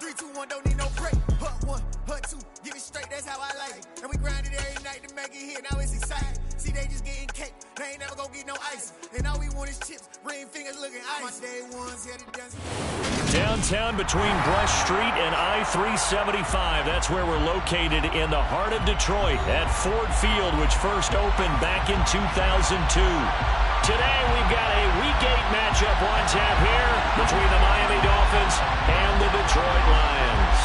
3, 2, 1, don't need no break. Hut 1, hut 2, give it straight, that's how I like it. And we grind it every night to make it here, now it's exciting. See, they just getting cake, they ain't never gonna get no ice. And all we want is chips, ring fingers looking ice. My day ones here to dance. Downtown between Brush Street and I-375. That's where we're located in the heart of Detroit at Ford Field, which first opened back in 2002. Today we've got a Week 8 matchup on tap here between the Miami Dolphins and the Detroit Lions.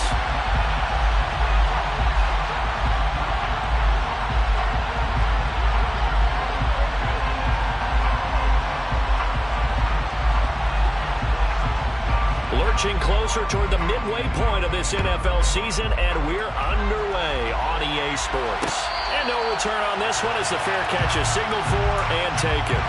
Lurching closer toward the midway point of this NFL season, and we're underway on EA Sports. And no return on this one as the fair catch is signaled for and taken.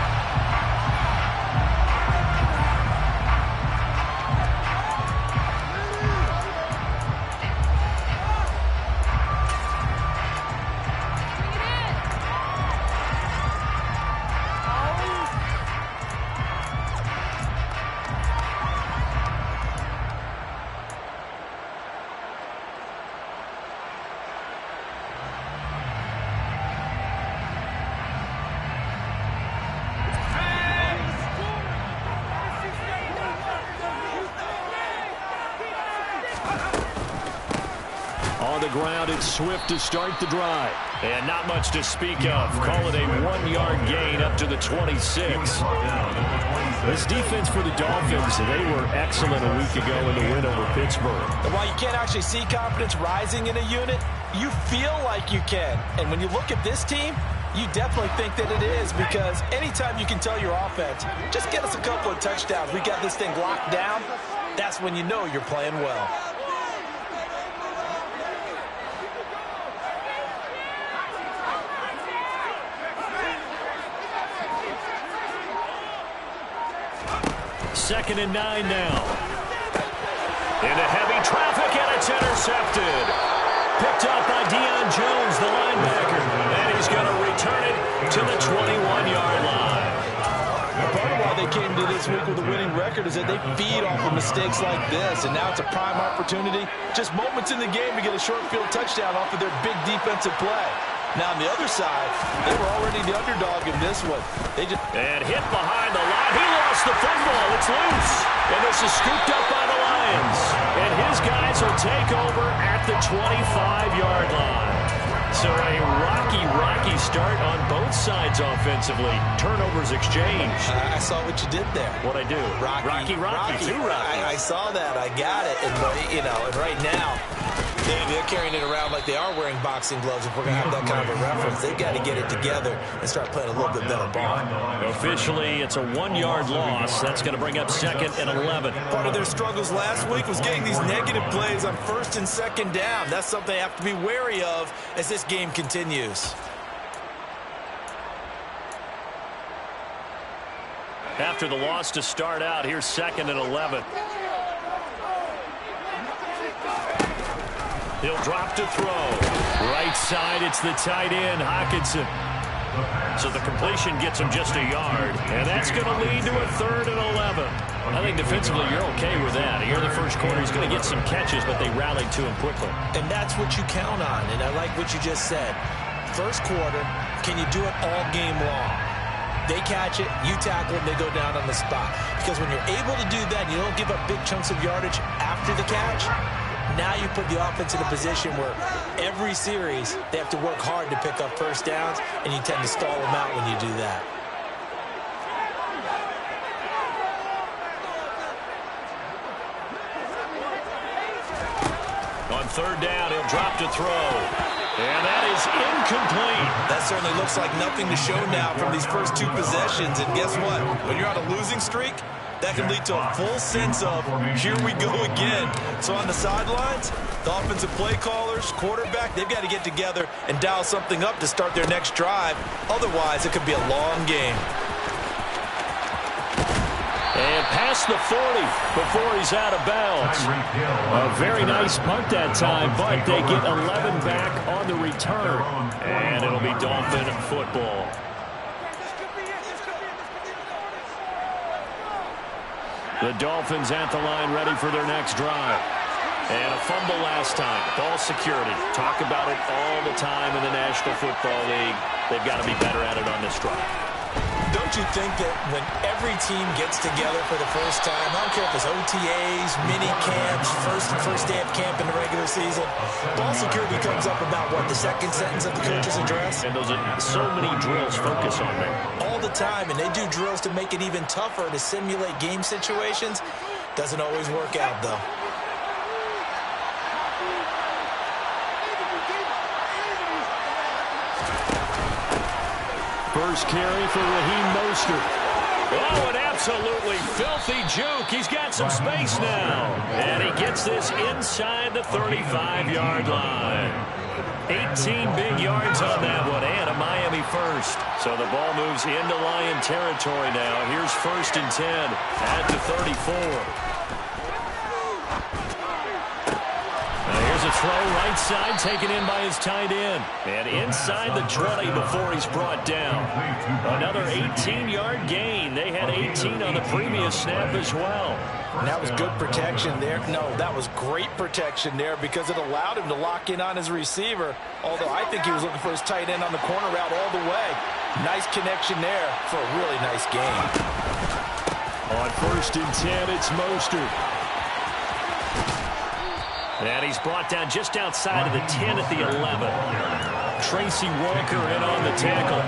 On the ground, it's Swift to start the drive. And not much to speak of. Call it a 1-yard gain up to the 26. This defense for the Dolphins, they were excellent a week ago in the win over Pittsburgh. And while you can't actually see confidence rising in a unit, you feel like you can. And when you look at this team, you definitely think that it is, because anytime you can tell your offense, just get us a couple of touchdowns, we got this thing locked down, that's when you know you're playing well. Second and 9 now. Into heavy traffic, and it's intercepted. Picked up by Deion Jones, the linebacker. And he's going to return it to the 21-yard line. Part of why they came to this week with a winning record is that they feed off of mistakes like this, and now it's a prime opportunity. Just moments in the game to get a short field touchdown off of their big defensive play. Now on the other side, they were already the underdog in this one. And hit behind the line. He lost the football. It's loose. And this is scooped up by the Lions. And his guys will take over at the 25-yard line. So a rocky start on both sides offensively. Turnovers exchanged. I saw what you did there. What'd I do? Rocky. Too rocky. I saw that. I got it. And, and right now, they're carrying it around like they are wearing boxing gloves. If we're going to have that kind of a reference, they've got to get it together and start playing a little bit better ball. Officially, it's a 1-yard loss. That's going to bring up 2nd and 11. Part of their struggles last week was getting these negative plays on 1st and 2nd down. That's something they have to be wary of as this game continues. After the loss to start out, here's 2nd and 11. He'll drop to throw. Right side, it's the tight end, Hockenson. So the completion gets him just a yard. And that's going to lead to a 3rd and 11. I think defensively you're okay with that. Here in the first quarter, he's going to get some catches, but they rallied to him quickly. And that's what you count on. And I like what you just said. First quarter, can you do it all game long? They catch it, you tackle them, they go down on the spot. Because when you're able to do that, you don't give up big chunks of yardage after the catch, now you put the offense in a position where every series they have to work hard to pick up first downs, and you tend to stall them out when you do that. On 3rd down, he'll drop to throw. And that is incomplete. That certainly looks like nothing to show now from these first 2 possessions. And guess what? When you're on a losing streak, that can lead to a full sense of, here we go again. So on the sidelines, the offensive play callers, quarterback, they've got to get together and dial something up to start their next drive. Otherwise, it could be a long game. And past the 40 before he's out of bounds. A very nice punt that time, but they get 11 back on the return. And it'll be Dolphin football. The Dolphins at the line ready for their next drive. And a fumble last time. Ball security. Talk about it all the time in the National Football League. They've got to be better at it on this drive. Don't you think that when every team gets together for the first time, I don't care if it's OTAs, mini camps, first day of camp in the regular season, ball security comes up about, what, the second sentence of the coach's address? And those are so many drills focus on that. All the time, and they do drills to make it even tougher to simulate game situations. Doesn't always work out, though. First carry for Raheem Mostert. Oh, an absolutely filthy juke. He's got some space now. And he gets this inside the 35-yard line. 18 big yards on that one, and a Miami first. So the ball moves into Lion territory now. Here's 1st and 10 at the 34. Here's a throw right side taken in by his tight end. And inside the 20 before he's brought down. Another 18-yard gain. They had 18 on the previous snap as well. And that was good protection there. No, that was great protection there because it allowed him to lock in on his receiver. Although I think he was looking for his tight end on the corner route all the way. Nice connection there for a really nice game. On 1st and 10, it's Mostert. And he's brought down just outside of the 10 at the 11. Tracy Walker in on the tackle.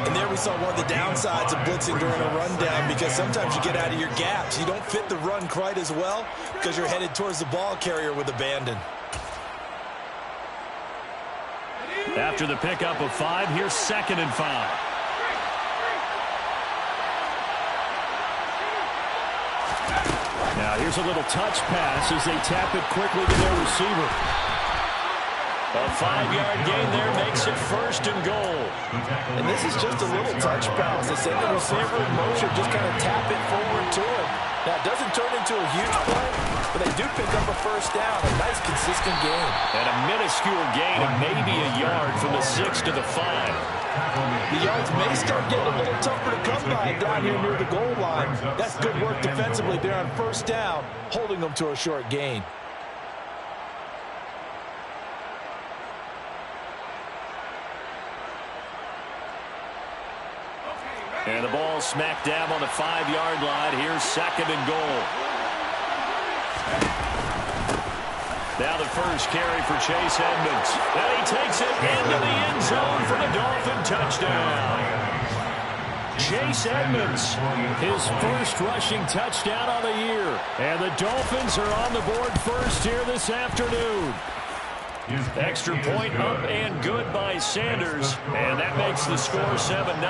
And there we saw one of the downsides of blitzing during a rundown because sometimes you get out of your gaps. You don't fit the run quite as well because you're headed towards the ball carrier with abandon. After the pickup of 5, here's 2nd and 5. Now here's a little touch pass as they tap it quickly to their receiver. A 5-yard gain there makes it 1st and goal. And this is just a little touch pass. They send the receiver in motion, just kind of tap it forward to him. Now it doesn't turn into a huge play, but they do pick up a 1st down. A nice consistent gain. And a minuscule gain of maybe a yard from the 6 to the 5. The yards may start getting a little tougher to come by down here near the goal line. That's good work defensively there on 1st down, holding them to a short gain. And the ball smack dab on the 5-yard line. Here's 2nd and goal. Now the first carry for Chase Edmonds. And he takes it into the end zone for the Dolphin touchdown. Chase Edmonds, his first rushing touchdown of the year. And the Dolphins are on the board first here this afternoon. Extra point up and good by Sanders. And that makes the score 7-0.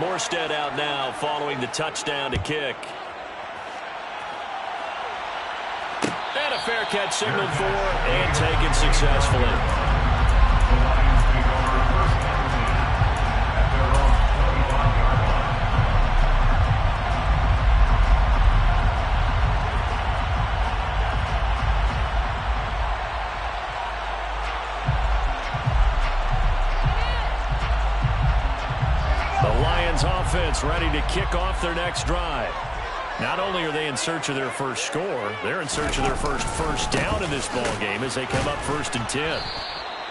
Morstead out now following the touchdown to kick. And a fair catch signaled for and taken successfully. Offense ready to kick off their next drive. Not only are they in search of their first score, they're in search of their first down in this ball game as they come up 1st and 10.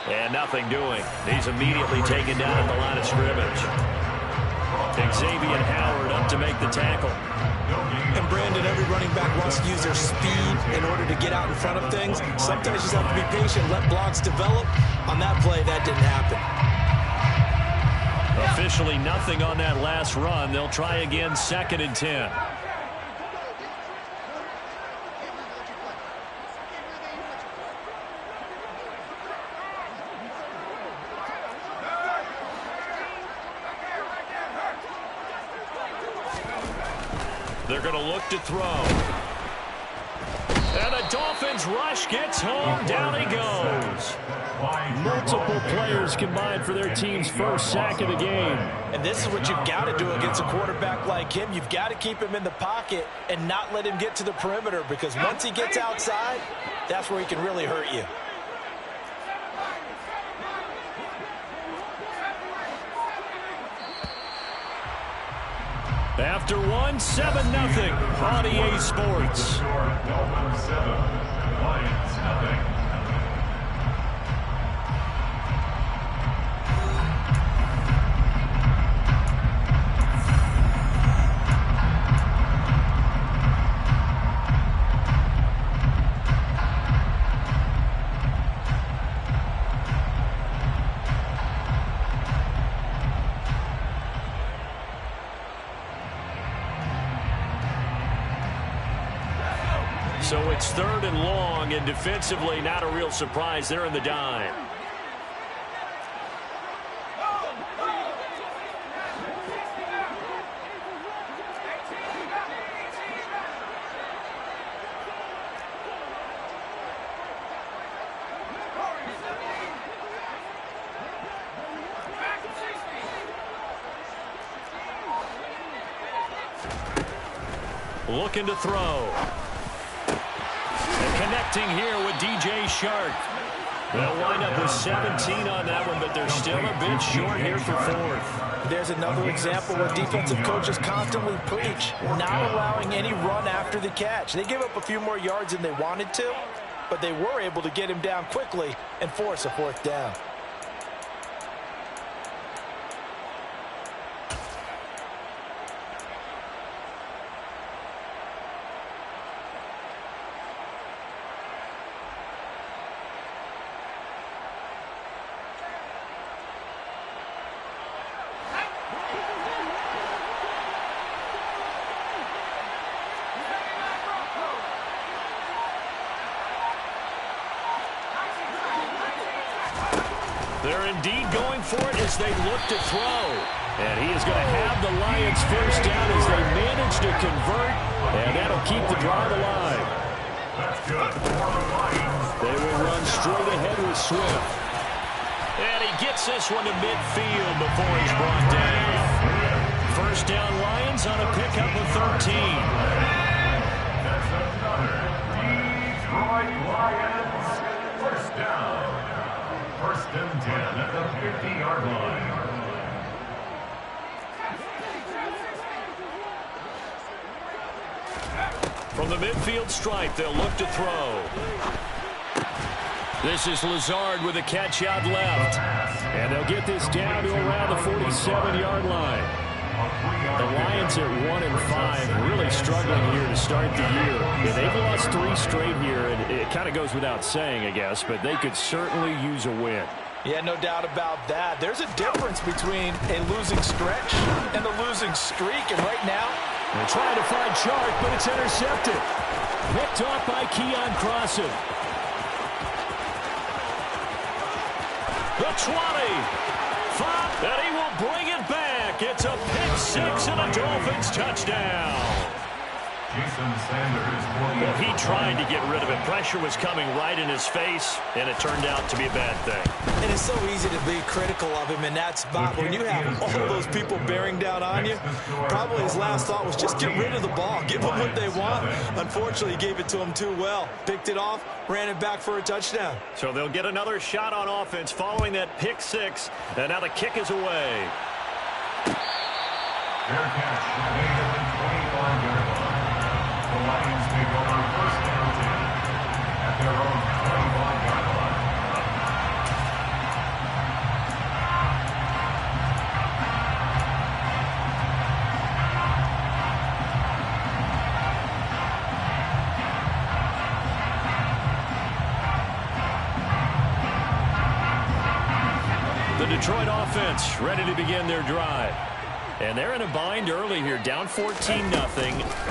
And nothing doing. He's immediately taken down at the line of scrimmage. Xavier Howard up to make the tackle. And Brandon, every running back wants to use their speed in order to get out in front of things. Sometimes you just have to be patient, let blocks develop. On that play, that didn't happen. Officially nothing on that last run. They'll try again 2nd and 10. They're going to look to throw. And the Dolphins rush gets home. Down he goes. Multiple players combined for their team's first sack of the game. And this is what you've got to do against a quarterback like him. You've got to keep him in the pocket and not let him get to the perimeter, because once he gets outside, that's where he can really hurt you. After one, 7-0 on EA Sports. Dolphins 7, Lions nothing. So it's 3rd and long, and defensively not a real surprise. They're in the dime. Looking to throw. Connecting here with DJ Shark. They'll wind up with 17 on that one, but they're still a bit short here for 4th. There's another example where defensive coaches constantly preach, not allowing any run after the catch. They gave up a few more yards than they wanted to, but they were able to get him down quickly and force a 4th down. They're indeed going for it as they look to throw. And he is going to have the Lions first down as they manage to convert. And that'll keep the drive alive. That's good for the Lions. They will run straight ahead with Swift. And he gets this one to midfield before he's brought down. First down Lions on a pickup of 13. That's another Detroit Lions first down. 1st and 10 at the 50-yard line. From the midfield stripe, they'll look to throw. This is Lazard with a catch out left. And they'll get this down to around the 47-yard line. The Lions at 1-5, really struggling here to start the year. Yeah, they've lost 3 straight here, and it kind of goes without saying, I guess, but they could certainly use a win. Yeah, no doubt about that. There's a difference between a losing stretch and a losing streak, and right now, they're trying to find Chark, but it's intercepted. Picked off by Keon Crossan. The 20. 5, and he will bring it back. It's a pick 6 and a Dolphins touchdown. Well, he tried to get rid of it. Pressure was coming right in his face, and it turned out to be a bad thing. And it's so easy to be critical of him in that spot. When you have all those people bearing down on you, probably his last thought was just get rid of the ball. Give them what they want. Unfortunately, he gave it to them too well. Picked it off, ran it back for a touchdown. So they'll get another shot on offense following that pick 6, and now the kick is away. Fair catch made at the 25-yard line. The Lions take over 1st and 10 at their own 25-yard line. The Detroit offense ready to begin their drive. And they're in a bind early here, down 14-0.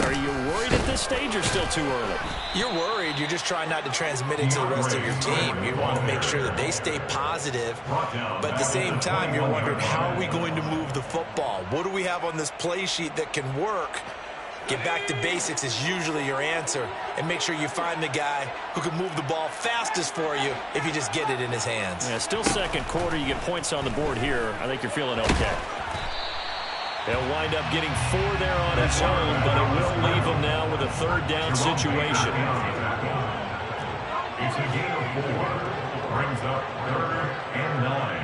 Are you worried at this stage or still too early? You're worried. You're just trying not to transmit it to the rest of your team. You want to make sure that they stay positive. But at the same time, you're wondering, how are we going to move the football? What do we have on this play sheet that can work? Get back to basics is usually your answer. And make sure you find the guy who can move the ball fastest for you if you just get it in his hands. Yeah, still second quarter. You get points on the board here. I think you're feeling okay. They'll wind up getting 4 there on its own, but it will leave them now with a 3rd down situation. It's a gain of 4. Brings up 3rd and 9.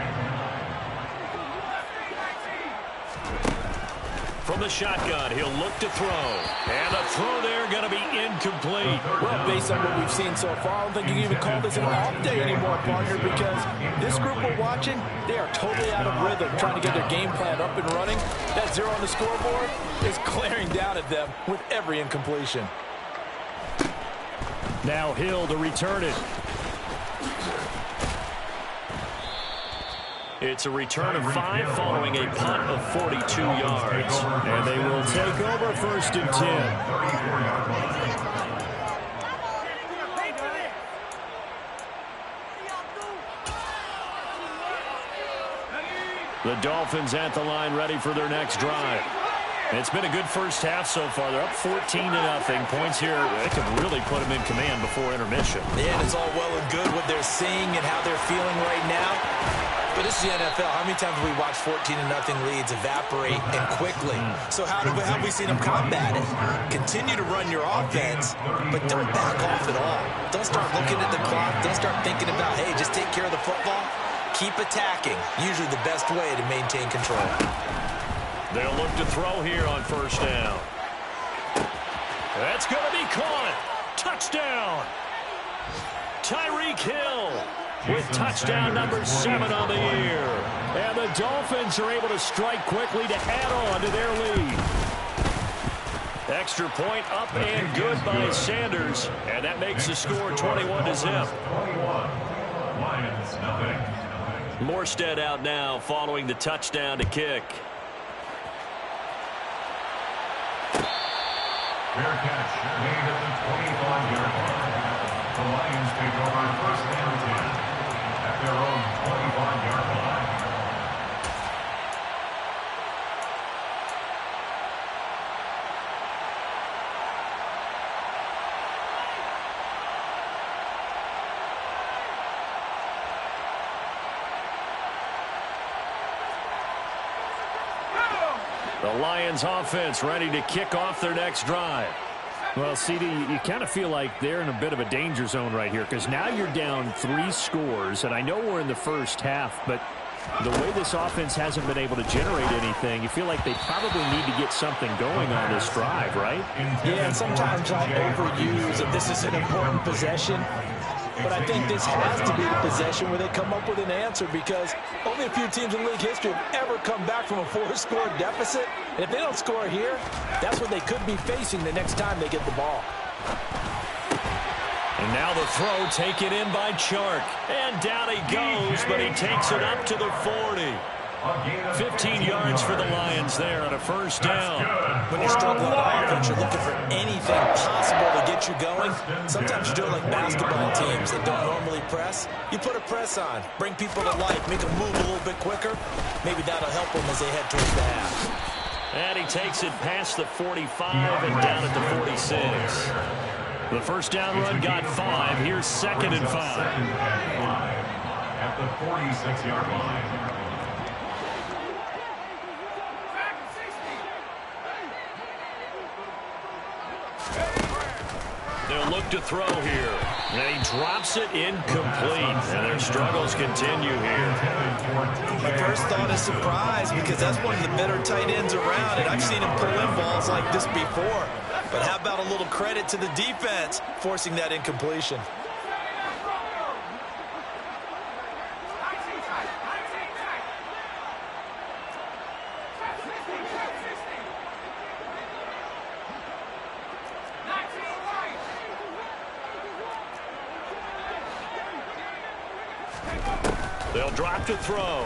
From the shotgun, he'll look to throw. And the throw there going to be incomplete. Well, based on what we've seen so far, I don't think you can even call this an off day anymore, partner, because this group we're watching, they are totally out of rhythm, trying to get their game plan up and running. That 0 on the scoreboard is glaring down at them with every incompletion. Now Hill to return it. It's a return of 5 following a punt of 42 yards. And they will take over 1st and 10. The Dolphins at the line ready for their next drive. It's been a good first half so far. They're up 14-0. Points here, they could really put them in command before intermission. Yeah, and it's all well and good what they're seeing and how they're feeling right now. But this is the NFL. How many times have we watched 14-0 leads evaporate and quickly? So how have we seen them combat it? Continue to run your offense, but don't back off at all. Don't start looking at the clock. Don't start thinking about, hey, just take care of the football. Keep attacking. Usually the best way to maintain control. They'll look to throw here on 1st down. That's going to be caught. Touchdown. Tyreek Hill with touchdown number 7 on the year. And the Dolphins are able to strike quickly to add on to their lead. Extra point up and good by Sanders. And that makes the score 21-0. Morstead out now following the touchdown to kick. Fair catch made at the 25-yard line. The Lions take over 1st and 10 at their own 25-yard line. The Lions offense ready to kick off their next drive. Well, CD, you kind of feel like they're in a bit of a danger zone right here because now you're down 3 scores, and I know we're in the first half, but the way this offense hasn't been able to generate anything, you feel like they probably need to get something going on this drive, right? Yeah, and sometimes I'll overuse that this is an important possession. But I think this has to be the possession where they come up with an answer because only a few teams in league history have ever come back from a 4-score deficit. And if they don't score here, that's what they could be facing the next time they get the ball. And now the throw taken in by Chark. And down he goes, but he takes it up to the 40. 15 yards for the Lions there on a 1st down. When you're struggling on offense, you're looking for anything possible to get you going. Sometimes you do it like basketball teams that don't normally press. You put a press on, bring people to life, make them move a little bit quicker. Maybe that'll help them as they head towards the half. And he takes it past the 45 and down at the 46. The 1st down run got 5. Here's 2nd and 5. At the 46-yard line. They'll look to throw here. And he drops it incomplete. And their struggles continue here. My first thought is surprise because that's one of the better tight ends around. And I've seen him pull in balls like this before. But how about a little credit to the defense forcing that incompletion? They'll drop to throw.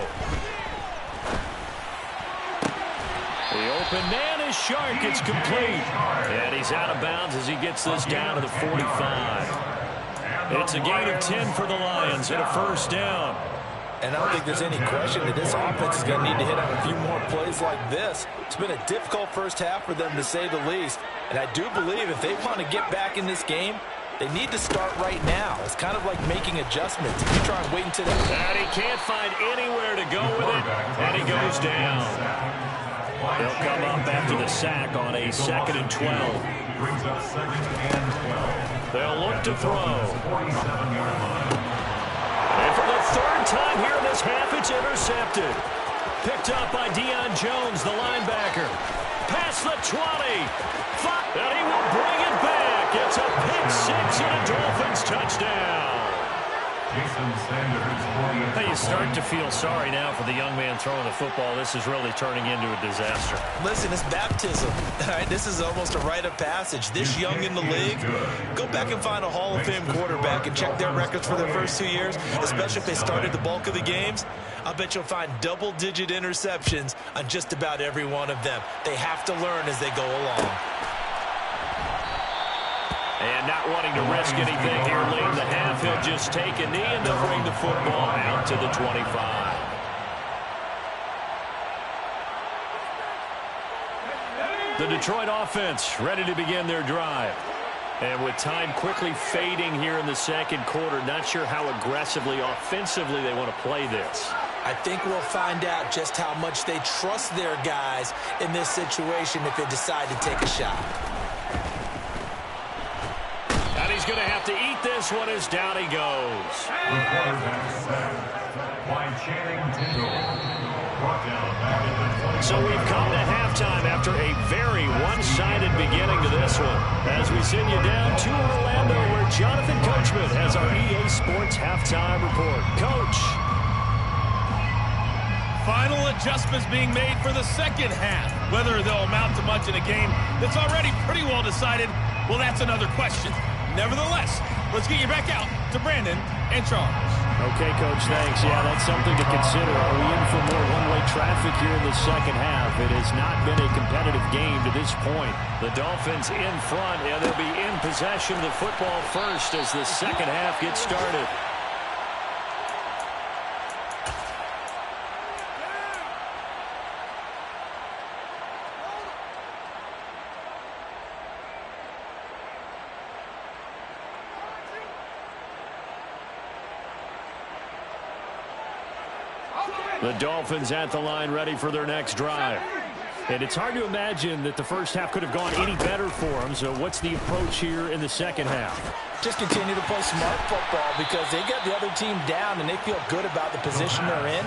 The open man is Shark. It's complete. And he's out of bounds as he gets this down to the 45. It's a gain of 10 for the Lions and a 1st down. And I don't think there's any question that this offense is going to need to hit on a few more plays like this. It's been a difficult first half for them, to say the least. And I do believe if they want to get back in this game, they need to start right now. It's kind of like making adjustments. If you try and wait until And he can't find anywhere to go with it, and he goes down. They'll come up after the sack on a 2nd and 12. Brings up 2nd and 12. They'll look to throw. And for the 3rd time here in this half, it's intercepted. Picked up by Deion Jones, the linebacker. Past the 20. And he will bring it back. It's a pick six and a Dolphins touchdown. Hey, you start to feel sorry now for the young man throwing the football. This is really turning into a disaster. Listen, it's baptism. All right, this is almost a rite of passage. This young in the league, go back and find a Hall of Fame quarterback and check their records for their first 2 years, especially if they started the bulk of the games. I bet you'll find double-digit interceptions on just about every one of them. They have to learn as they go along. And not wanting to risk anything here late in the half, he'll just take a knee and they'll bring the football out to the 25. The Detroit offense ready to begin their drive. And with time quickly fading here in the second quarter, not sure how aggressively, offensively they want to play this. I think we'll find out just how much they trust their guys in this situation if they decide to take a shot. And he's going to have to eat this one as down he goes. So we've come to halftime after a very one-sided beginning to this one. As we send you down to Orlando, where Jonathan Coachman has our EA Sports halftime report. Coach. Final adjustments being made for the second half. Whether they'll amount to much in a game that's already pretty well decided, well, that's another question. Nevertheless, let's get you back out to Brandon and Charles. Okay, Coach, thanks. Yeah, that's something to consider. Are we in for more one-way traffic here in the second half? It has not been a competitive game to this point. The Dolphins in front, and they'll be in possession of the football first as the second half gets started. The Dolphins at the line ready for their next drive. And it's hard to imagine that the first half could have gone any better for them. So what's the approach here in the second half? Just continue to play smart football because they got the other team down and they feel good about the position they're in.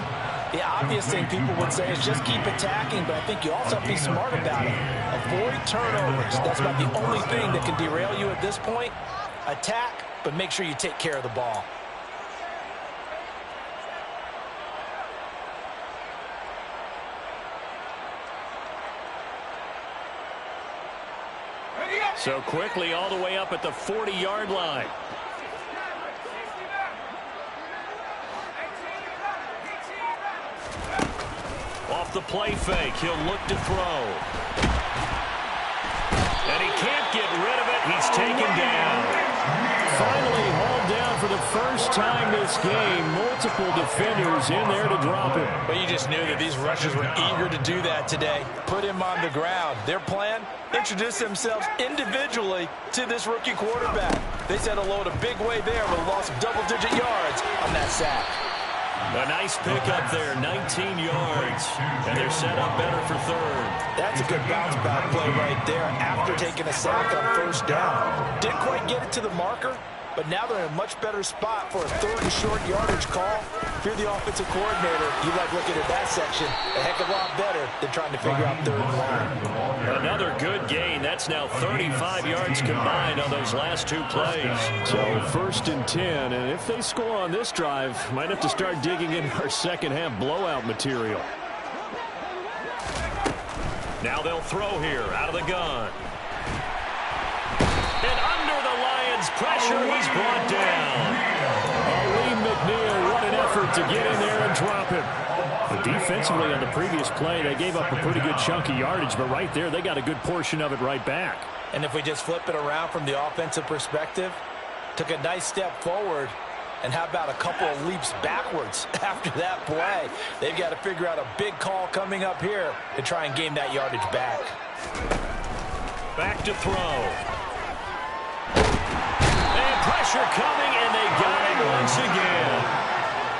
The obvious thing people would say is just keep attacking, but I think you also have to be smart about it. Avoid turnovers. That's about the only thing that can derail you at this point. Attack, but make sure you take care of the ball. So quickly all the way up at the 40-yard line. Off the play fake, he'll look to throw. And he can't get rid of it. He's taken down. Finally hauled down for the first time this game. Multiple defenders in there to drop him. But you just knew that these rushers were eager to do that today. Put him on the ground. Their plan? Introduce themselves individually to this rookie quarterback. They said hello to Big Way there with a loss of double-digit yards on that sack. A nice pickup there, 19 yards. And they're set up better for third. That's a good bounce-back play right there after taking a sack on first down. Didn't quite get it to the marker, but now they're in a much better spot for a third and short yardage call. If you're the offensive coordinator, you like looking at that section a heck of a lot better than trying to figure out third and long. Another good gain. That's now 35 yards combined on those last two plays. So 1st and 10, and if they score on this drive, might have to start digging into our second half blowout material. Now they'll throw here out of the gun. And under the Lions' pressure, he's brought down. Lee McNeil, what an effort to get in there and drop him. But defensively on the previous play, they gave up a pretty good chunk of yardage, but right there, they got a good portion of it right back. And if we just flip it around from the offensive perspective, took a nice step forward, and how about a couple of leaps backwards after that play? They've got to figure out a big call coming up here to try and gain that yardage back. Back to throw. And pressure coming, and they got it once again.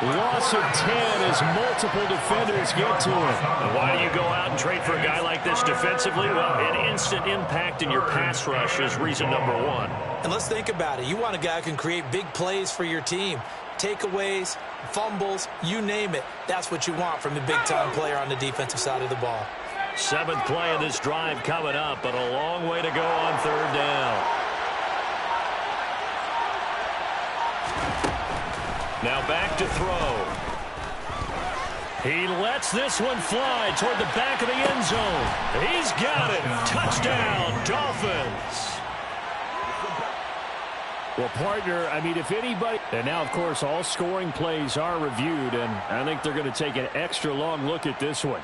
Loss of 10 as multiple defenders get to him. And why do you go out and trade for a guy like this defensively? Well, an instant impact in your pass rush is reason number one. And let's think about it. You want a guy who can create big plays for your team. Takeaways, fumbles, you name it. That's what you want from a big-time player on the defensive side of the ball. Seventh play of this drive coming up, but a long way to go on third down. Now back to throw. He lets this one fly toward the back of the end zone. He's got it. Touchdown, Dolphins. Well, partner, I mean, if anybody... And now, of course, all scoring plays are reviewed, and I think they're going to take an extra long look at this one.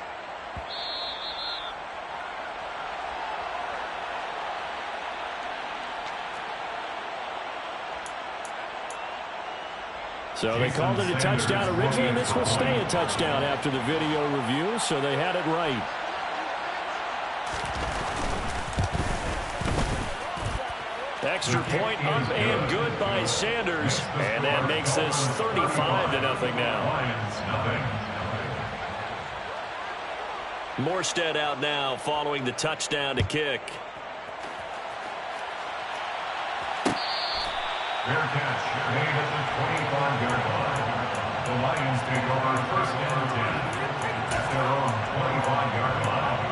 So they called it a touchdown originally, and this will stay a touchdown after the video review, so they had it right. Extra point up and good by Sanders, and that makes this 35-0 now. Morstead out now following the touchdown to kick. Fair catch made at the 25-yard line. The Lions take over first down 10 at their own 25-yard line.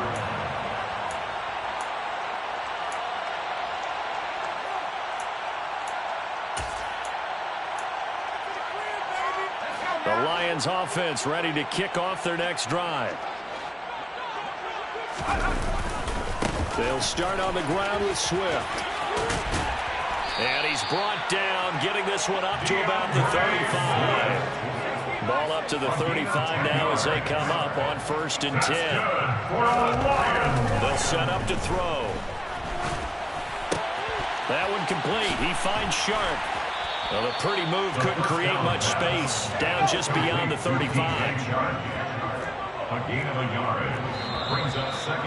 The Lions offense ready to kick off their next drive. They'll start on the ground with Swift. And he's brought down, getting this one up to about the 35. Ball up to the 35 now as they come up on 1st and 10. They'll set up to throw. That one complete. He finds Sharp. Well, the pretty move couldn't create much space. Down just beyond the 35. A gain of a yard.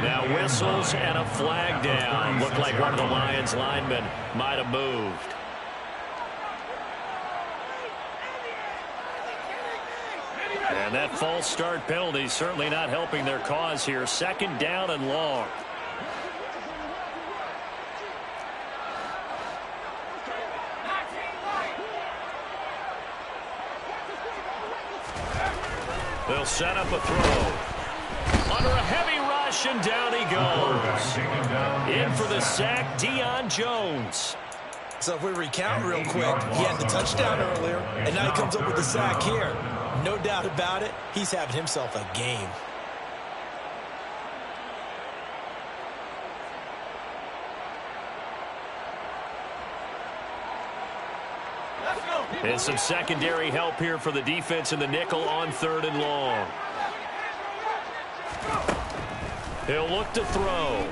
Now whistles and a flag down. Looked like one of the Lions linemen might have moved. And that false start penalty certainly not helping their cause here. 2nd down and long. They'll set up a throw. Under a heavy rush, and down he goes. In for the sack, Deion Jones. So if we recount real quick, he had the touchdown earlier, and now he comes up with the sack here. No doubt about it, he's having himself a game. And some secondary help here for the defense in the nickel on 3rd and long. He'll look to throw.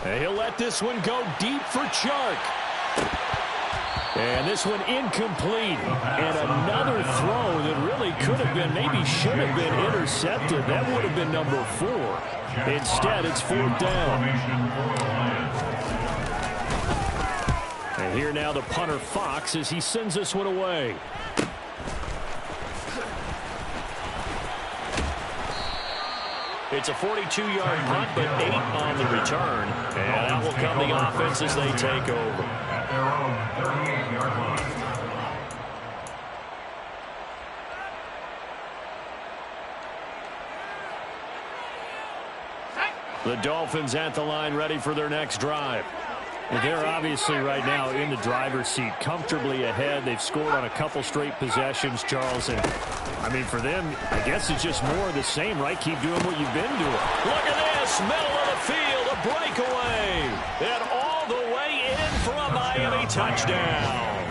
And he'll let this one go deep for Chark. And this one incomplete. And another throw that really could have been, maybe should have been intercepted. That would have been number 4. Instead, it's 4th down. And here now the punter Fox as he sends this one away. It's a 42-yard punt, but 8 on the return. And out will come the offense as they take over. At their own 38-yard line. The Dolphins at the line ready for their next drive. They're obviously right now in the driver's seat, comfortably ahead. They've scored on a couple straight possessions, Charles. And, I mean, for them, I guess it's just more of the same, right? Keep doing what you've been doing. Look at this, middle of the field, a breakaway. And all the way in for a Miami touchdown.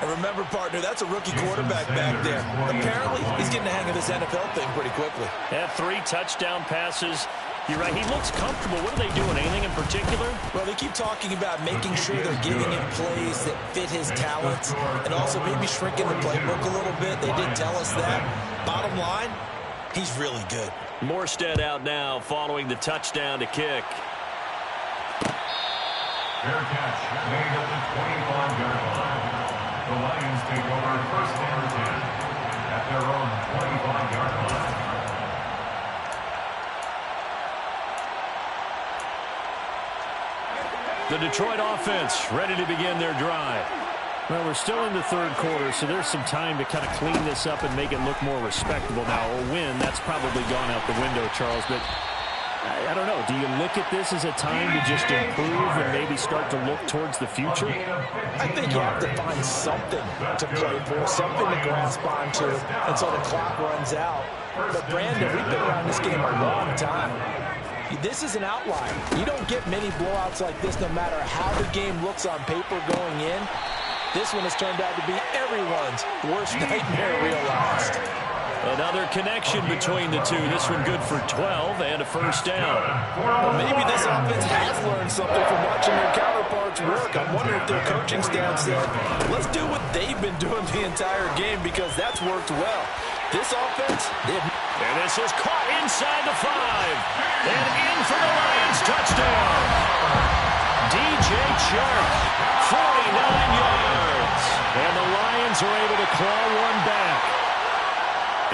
And remember, partner, that's a rookie quarterback back there. Apparently, he's getting the hang of this NFL thing pretty quickly. Had 3 touchdown passes. You're right, he looks comfortable. What are they doing? Anything in particular? Well, they keep talking about making sure they're giving him plays that fit his talents and also maybe shrinking the playbook a little bit. They did tell us that. Bottom line, he's really good. Morstead out now following the touchdown to kick. Fair catch made at the 25-yard line. The Lions take over 1st and 10 at their own 25-yard line. The Detroit offense ready to begin their drive. Well, we're still in the 3rd quarter, so there's some time to kind of clean this up and make it look more respectable now. A win, that's probably gone out the window, Charles. But I don't know. Do you look at this as a time to just improve and maybe start to look towards the future? I think you have to find something to play for, something to grasp onto until the clock runs out. But, Brandon, we've been around this game a long time. This is an outlier. You don't get many blowouts like this no matter how the game looks on paper going in. This one has turned out to be everyone's worst nightmare realized. Another connection between the two. This one good for 12 and a first down. Well, maybe this offense has learned something from watching their counterparts work. I wonder if their coaching staff said, let's do what they've been doing the entire game because that's worked well. This offense, and this is caught inside the 5. And in for the Lions touchdown. DJ Chark, 49 yards. And the Lions are able to claw one back.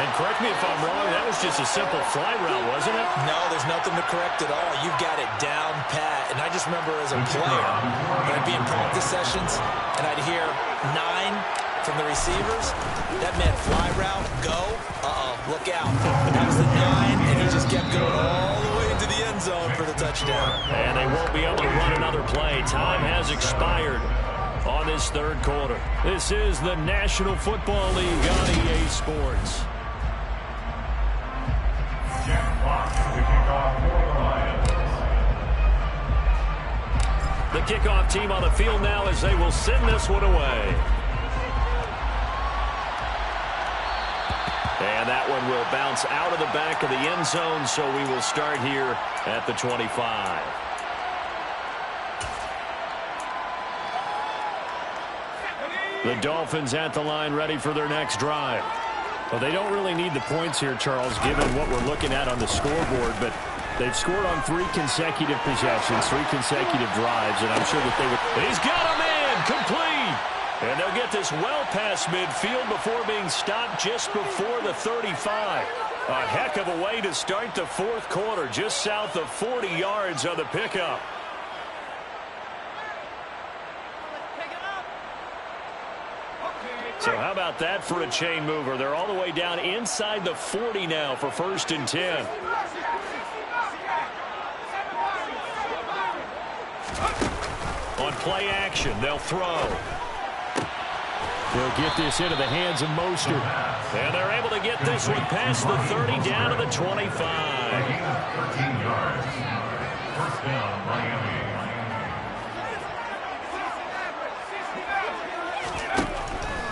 And correct me if I'm wrong, that was just a simple fly route, wasn't it? No, there's nothing to correct at all. You've got it down pat. And I just remember as a player, when I'd be in practice sessions, and I'd hear 9 from the receivers. That meant fly route, go, look out. That was the 9, and he just kept going all the way into the end zone for the touchdown. And they won't be able to run another play. Time has expired on this third quarter. This is the National Football League on EA Sports. The kickoff team on the field now as they will send this one away. And that one will bounce out of the back of the end zone, so we will start here at the 25. The Dolphins at the line ready for their next drive. Well, they don't really need the points here, Charles, given what we're looking at on the scoreboard, but they've scored on 3 consecutive possessions, 3 consecutive drives, and I'm sure that they would... He's got a man complete! And they'll get this well past midfield before being stopped just before the 35. A heck of a way to start the fourth quarter, just south of 40 yards on the pickup. So how about that for a chain mover? They're all the way down inside the 40 now for 1st and 10. On play action, they'll throw. They'll get this into the hands of Mostert. And they're able to get this one past the 30 down to the 25. 13 yards. First down, Miami.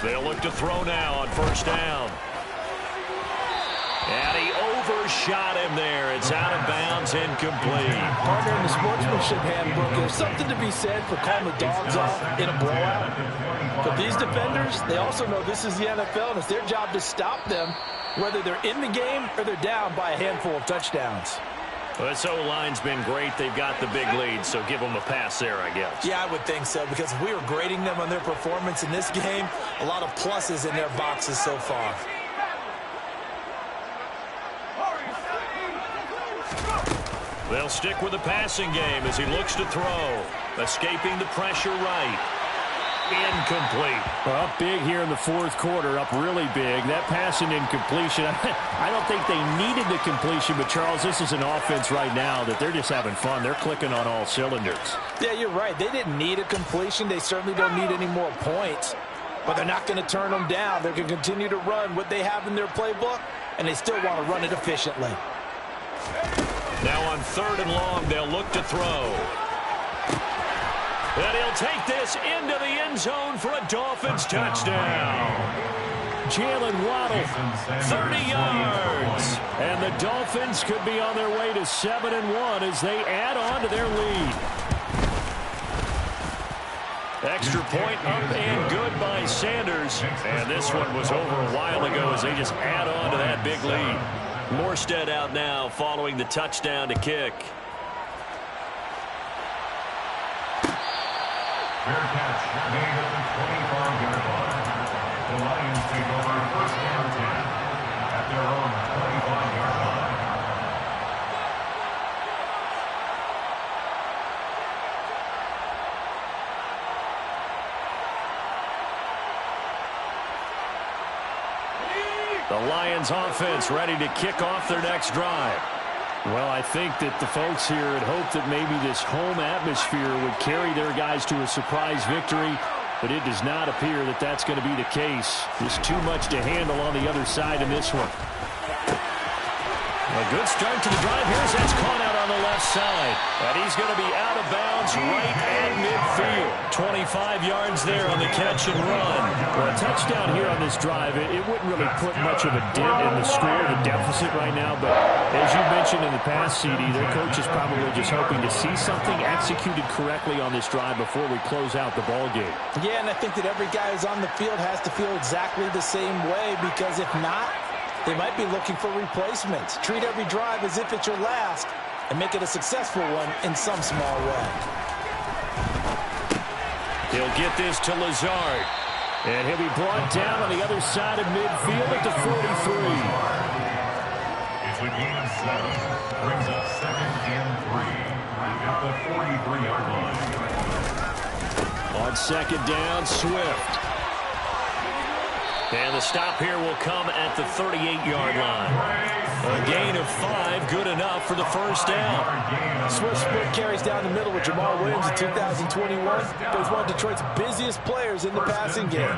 They'll look to throw now on 1st down. And he overshot him there. It's out of bounds, incomplete. Partner, in the sportsmanship handbook, there's something to be said for calling the dogs off in a blowout. But these defenders, they also know this is the NFL, and it's their job to stop them, whether they're in the game or they're down by a handful of touchdowns. Well, this O-line's been great. They've got the big lead, so give them a pass there, I guess. Yeah, I would think so, because if we were grading them on their performance in this game, a lot of pluses in their boxes so far. They'll stick with the passing game as he looks to throw. Escaping the pressure right. Incomplete. Well, up big here in the fourth quarter, up really big. That passing incompletion, I don't think they needed the completion, but Charles, this is an offense right now that they're just having fun. They're clicking on all cylinders. Yeah, you're right. They didn't need a completion. They certainly don't need any more points, but they're not going to turn them down. They're going to continue to run what they have in their playbook, and they still want to run it efficiently. Now on 3rd and long, they'll look to throw. And he'll take this into the end zone for a Dolphins touchdown. Jalen Waddle, 30 yards. And the Dolphins could be on their way to 7-1 as they add on to their lead. Extra point up and good by Sanders. And this one was over a while ago as they just add on to that big lead. Morstead out now following the touchdown to kick. Fair catch made at the 25-yard line. The Lions take over 1st down 10 at their own 25-yard line. The Lions offense ready to kick off their next drive. Well, I think that the folks here had hoped that maybe this home atmosphere would carry their guys to a surprise victory, but it does not appear that that's going to be the case. Just too much to handle on the other side in this one. A good start to the drive. Here's that's caught out on the left side. And he's going to be out of bounds right at midfield. 25 yards there on the catch and run. Well, a touchdown here on this drive, it wouldn't really put much of a dent in the score, the deficit right now. But as you mentioned in the past, CD, their coach is probably just hoping to see something executed correctly on this drive before we close out the ball game. Yeah, and I think that every guy who's on the field has to feel exactly the same way, because if not, they might be looking for replacements. Treat every drive as if it's your last and make it a successful one in some small way. He'll get this to Lazard. And he'll be brought down on the other side of midfield at the 43. It's a gain of 7. Brings up 2nd and 3 at the 43-yard line. On second down, Swift. And the stop here will come at the 38-yard line. A gain of 5, good enough for the first down. Swift split carries down the middle with Jamal Williams in 2021. But he's one of Detroit's busiest players in the passing game.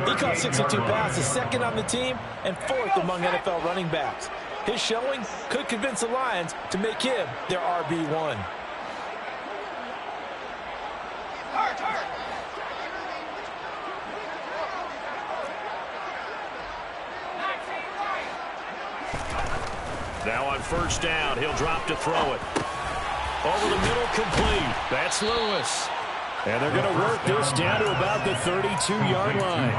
He caught 62 passes, second on the team, and 4th among NFL running backs. His showing could convince the Lions to make him their RB1. Now on first down, he'll drop to throw it. Over the middle, complete. That's Lewis. And they're going to work this down to about the 32-yard line.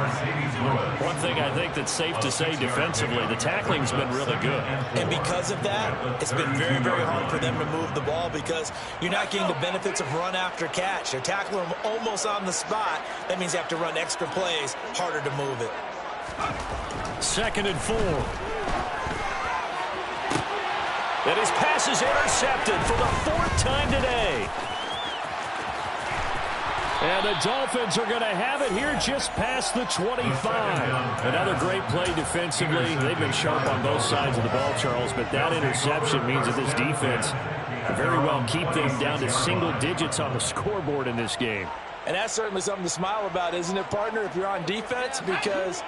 One thing I think that's safe to say defensively, the tackling's been really good. And because of that, it's been very, very hard for them to move the ball, because you're not getting the benefits of run after catch. They're tackling them almost on the spot. That means you have to run extra plays, harder to move it. 2nd and 4. And his pass is intercepted for the 4th time today. And the Dolphins are going to have it here just past the 25. Another great play defensively. They've been sharp on both sides of the ball, Charles, but that interception means that this defense very well keep them down to single digits on the scoreboard in this game. And that's certainly something to smile about, isn't it, partner, if you're on defense? Because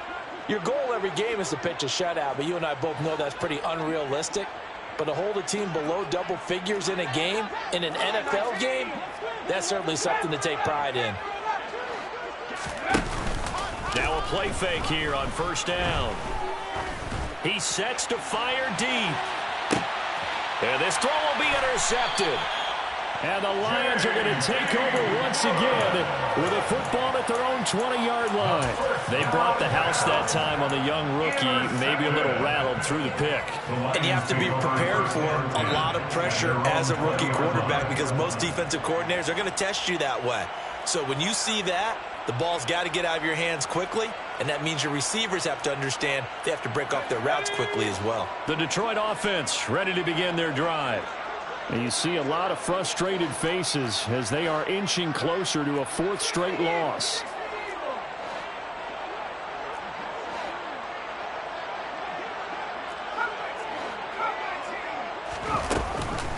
your goal every game is to pitch a shutout, but you and I both know that's pretty unrealistic. But to hold a team below double figures in a game, in an NFL game, that's certainly something to take pride in. Now a play fake here on first down. He sets to fire deep. And this throw will be intercepted. And the Lions are going to take over once again with a football at their own 20-yard line. They brought the house that time on the young rookie, maybe a little rattled through the pick. And you have to be prepared for a lot of pressure as a rookie quarterback, because most defensive coordinators are going to test you that way. So when you see that, the ball's got to get out of your hands quickly, and that means your receivers have to understand they have to break off their routes quickly as well. The Detroit offense ready to begin their drive. And you see a lot of frustrated faces as they are inching closer to a 4th straight loss.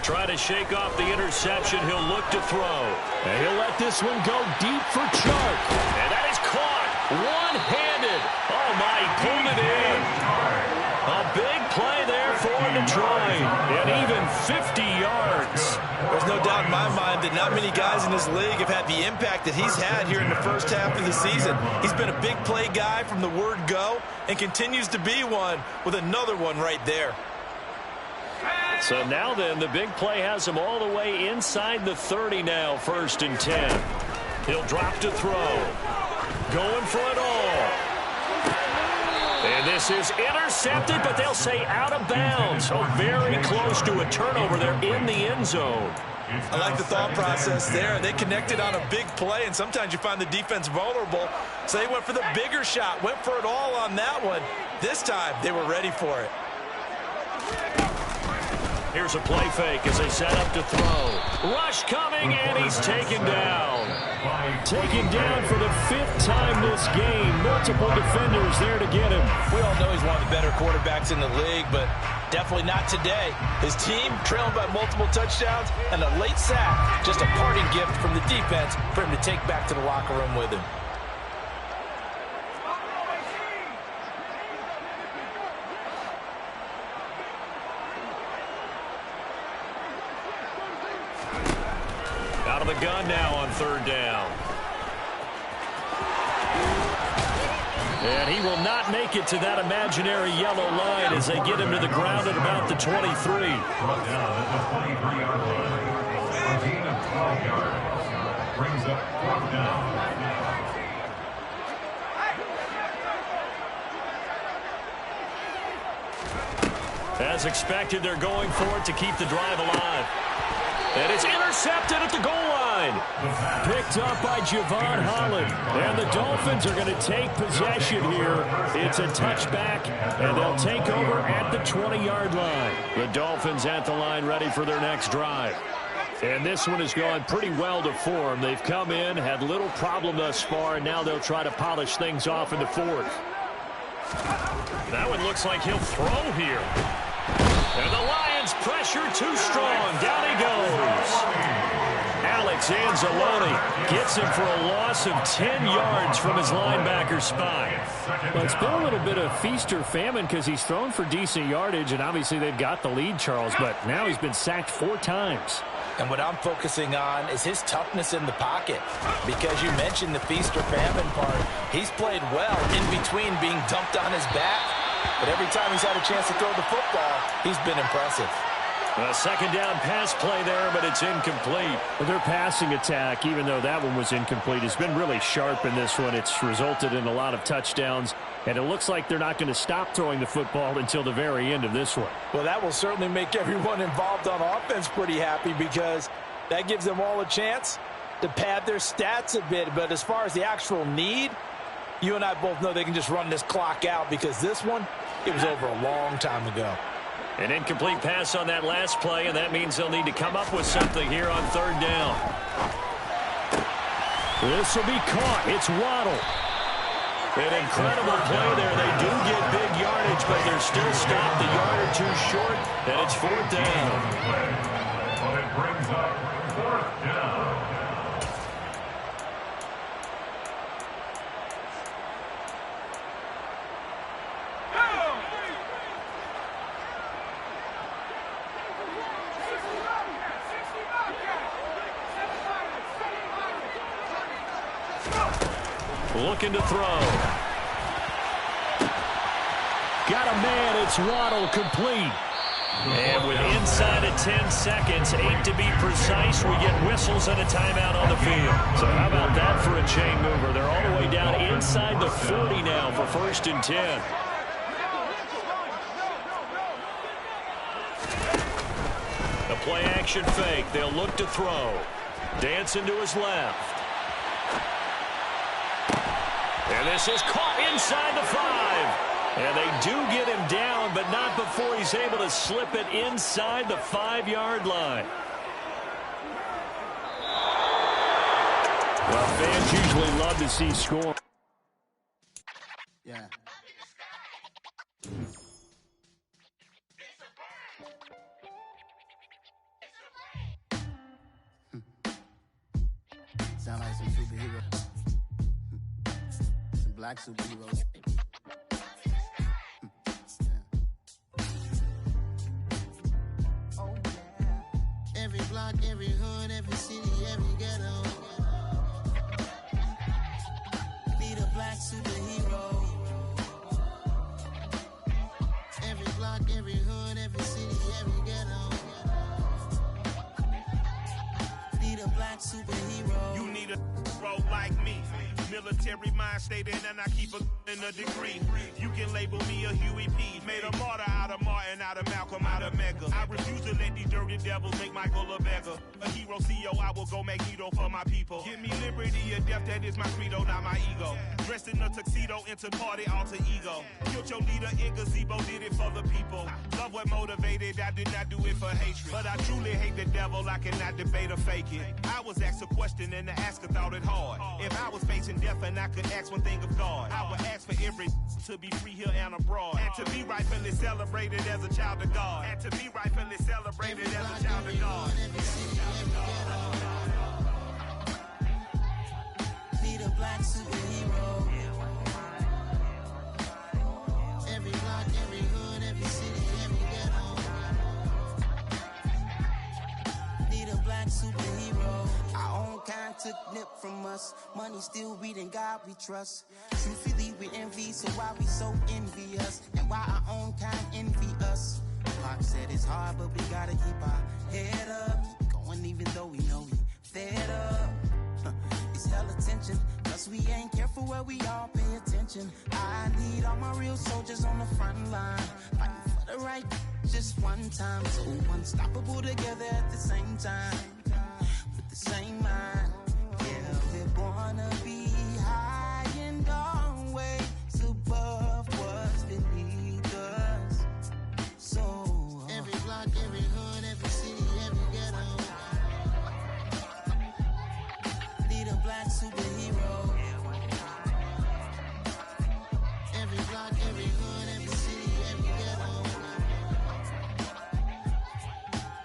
Try to shake off the interception. He'll look to throw. And he'll let this one go deep for Chark. And that is caught one-handed. Oh, my, he pulled it in. A big play there for Detroit. And even 50 yards. There's no doubt in my mind that not many guys in this league have had the impact that he's had here in the first half of the season. He's been a big play guy from the word go and continues to be one with another one right there. So now then, the big play has him all the way inside the 30 now, 1st and 10. He'll drop to throw. Going for it all. And this is intercepted, but they'll say out of bounds. So very close to a turnover there in the end zone. I like the thought process there. They connected on a big play, and sometimes you find the defense vulnerable. So they went for the bigger shot, went for it all on that one. This time, they were ready for it. Here's a play fake as they set up to throw. Rush coming, and he's taken down. Taken down for the 5th time this game. Multiple defenders there to get him. We all know he's one of the better quarterbacks in the league, but Definitely not today. His team trailing by multiple touchdowns and a late sack. Just a parting gift from the defense for him to take back to the locker room with him. Out of the gun now on third down. And he will not make it to that imaginary yellow line as they get him to the ground at about the 23. Brought down at the 23-yard line. A gain of 12 yards. Brings up fourth down. As expected, they're going for it to keep the drive alive. And it's intercepted at the goal line. Picked up by Javon Holland. And the Dolphins are going to take possession here. It's a touchback, and they'll take over at the 20-yard line. The Dolphins at the line ready for their next drive. And this one has gone pretty well to form. They've come in, had little problem thus far, and now they'll try to polish things off in the fourth. That one looks like he'll throw here. And the Lions pressure too strong. Down he goes. Alex Anzalone gets him for a loss of 10 yards from his linebacker spot. Well, it's been a little bit of feast or famine because he's thrown for decent yardage, and obviously they've got the lead, Charles, but now he's been sacked 4 times. And what I'm focusing on is his toughness in the pocket. Because you mentioned the feast or famine part. He's played well in between being dumped on his back. But every time he's had a chance to throw the football, he's been impressive. A second down pass play there, but it's incomplete. Well, their passing attack, even though that one was incomplete, has been really sharp in this one. It's resulted in a lot of touchdowns, and it looks like they're not going to stop throwing the football until the very end of this one. Well, that will certainly make everyone involved on offense pretty happy because that gives them all a chance to pad their stats a bit. But as far as the actual need, you and I both know they can just run this clock out because this one, it was over a long time ago. An incomplete pass on that last play, and that means they'll need to come up with something here on third down. This will be caught. It's Waddle. An incredible play there. They do get big yardage, but they're still stopped a yard or two short, and it's fourth down. Well, it brings up fourth down. Looking to throw. Got a man. It's Waddle, complete. And with inside of 10 seconds, 8 to be precise, we get whistles and a timeout on the field. So how about that for a chain mover? They're all the way down inside the 40 now for first and 10. A play action fake. They'll look to throw. Dancing to his left. And this is caught inside the 5. And they do get him down, but not before he's able to slip it inside the 5-yard line. Well, fans usually love to see score. Yeah. Sound like some superheroes. Some black superheroes. Oh, yeah. Every block, every hood, every city, every ghetto. Need a black superhero. Every block, every hood, every city, every ghetto. Need a black superhero. You need a bro like me. Military mind stated, and I keep in a degree. You can label me a Huey P. Made a martyr out of Martin, out of Malcolm, out of Mega. I refuse to let these dirty devils make Michael a beggar. A hero CEO, I will go Magneto for my people. Give me liberty or death, that is my credo, not my ego. Dressed in a tuxedo, into party, alter ego. Killed your leader in gazebo, did it for the people. Love what motivated, I did not do it for hatred. But I truly hate the devil, I cannot debate or fake it. I was asked a question and the asker thought it hard. If I was facing death and I could ask one thing of God. I would ask for every to be free here and abroad, and to be rightfully celebrated as a child of God, and to be rightfully celebrated as a child of God. Be the black superhero. Every block, every hood, every city, every ghetto. Be the black superhero. Our own kind took nip from us. Money still reading God we trust. Truthfully we envy, so why we so envious? And why our own kind envy us? Pac said it's hard, but we gotta keep our head up. Going even though we know we fed up. It's hella tension, plus we ain't careful where we all pay attention. I need all my real soldiers on the front line, fighting for the right just one time. So unstoppable together at the same time, with the same mind. Yeah, we're gonna be high and always above what's beneath us. So every block, every hood, every city, every ghetto. Be the black superhero. Every block, every hood, every city, every ghetto.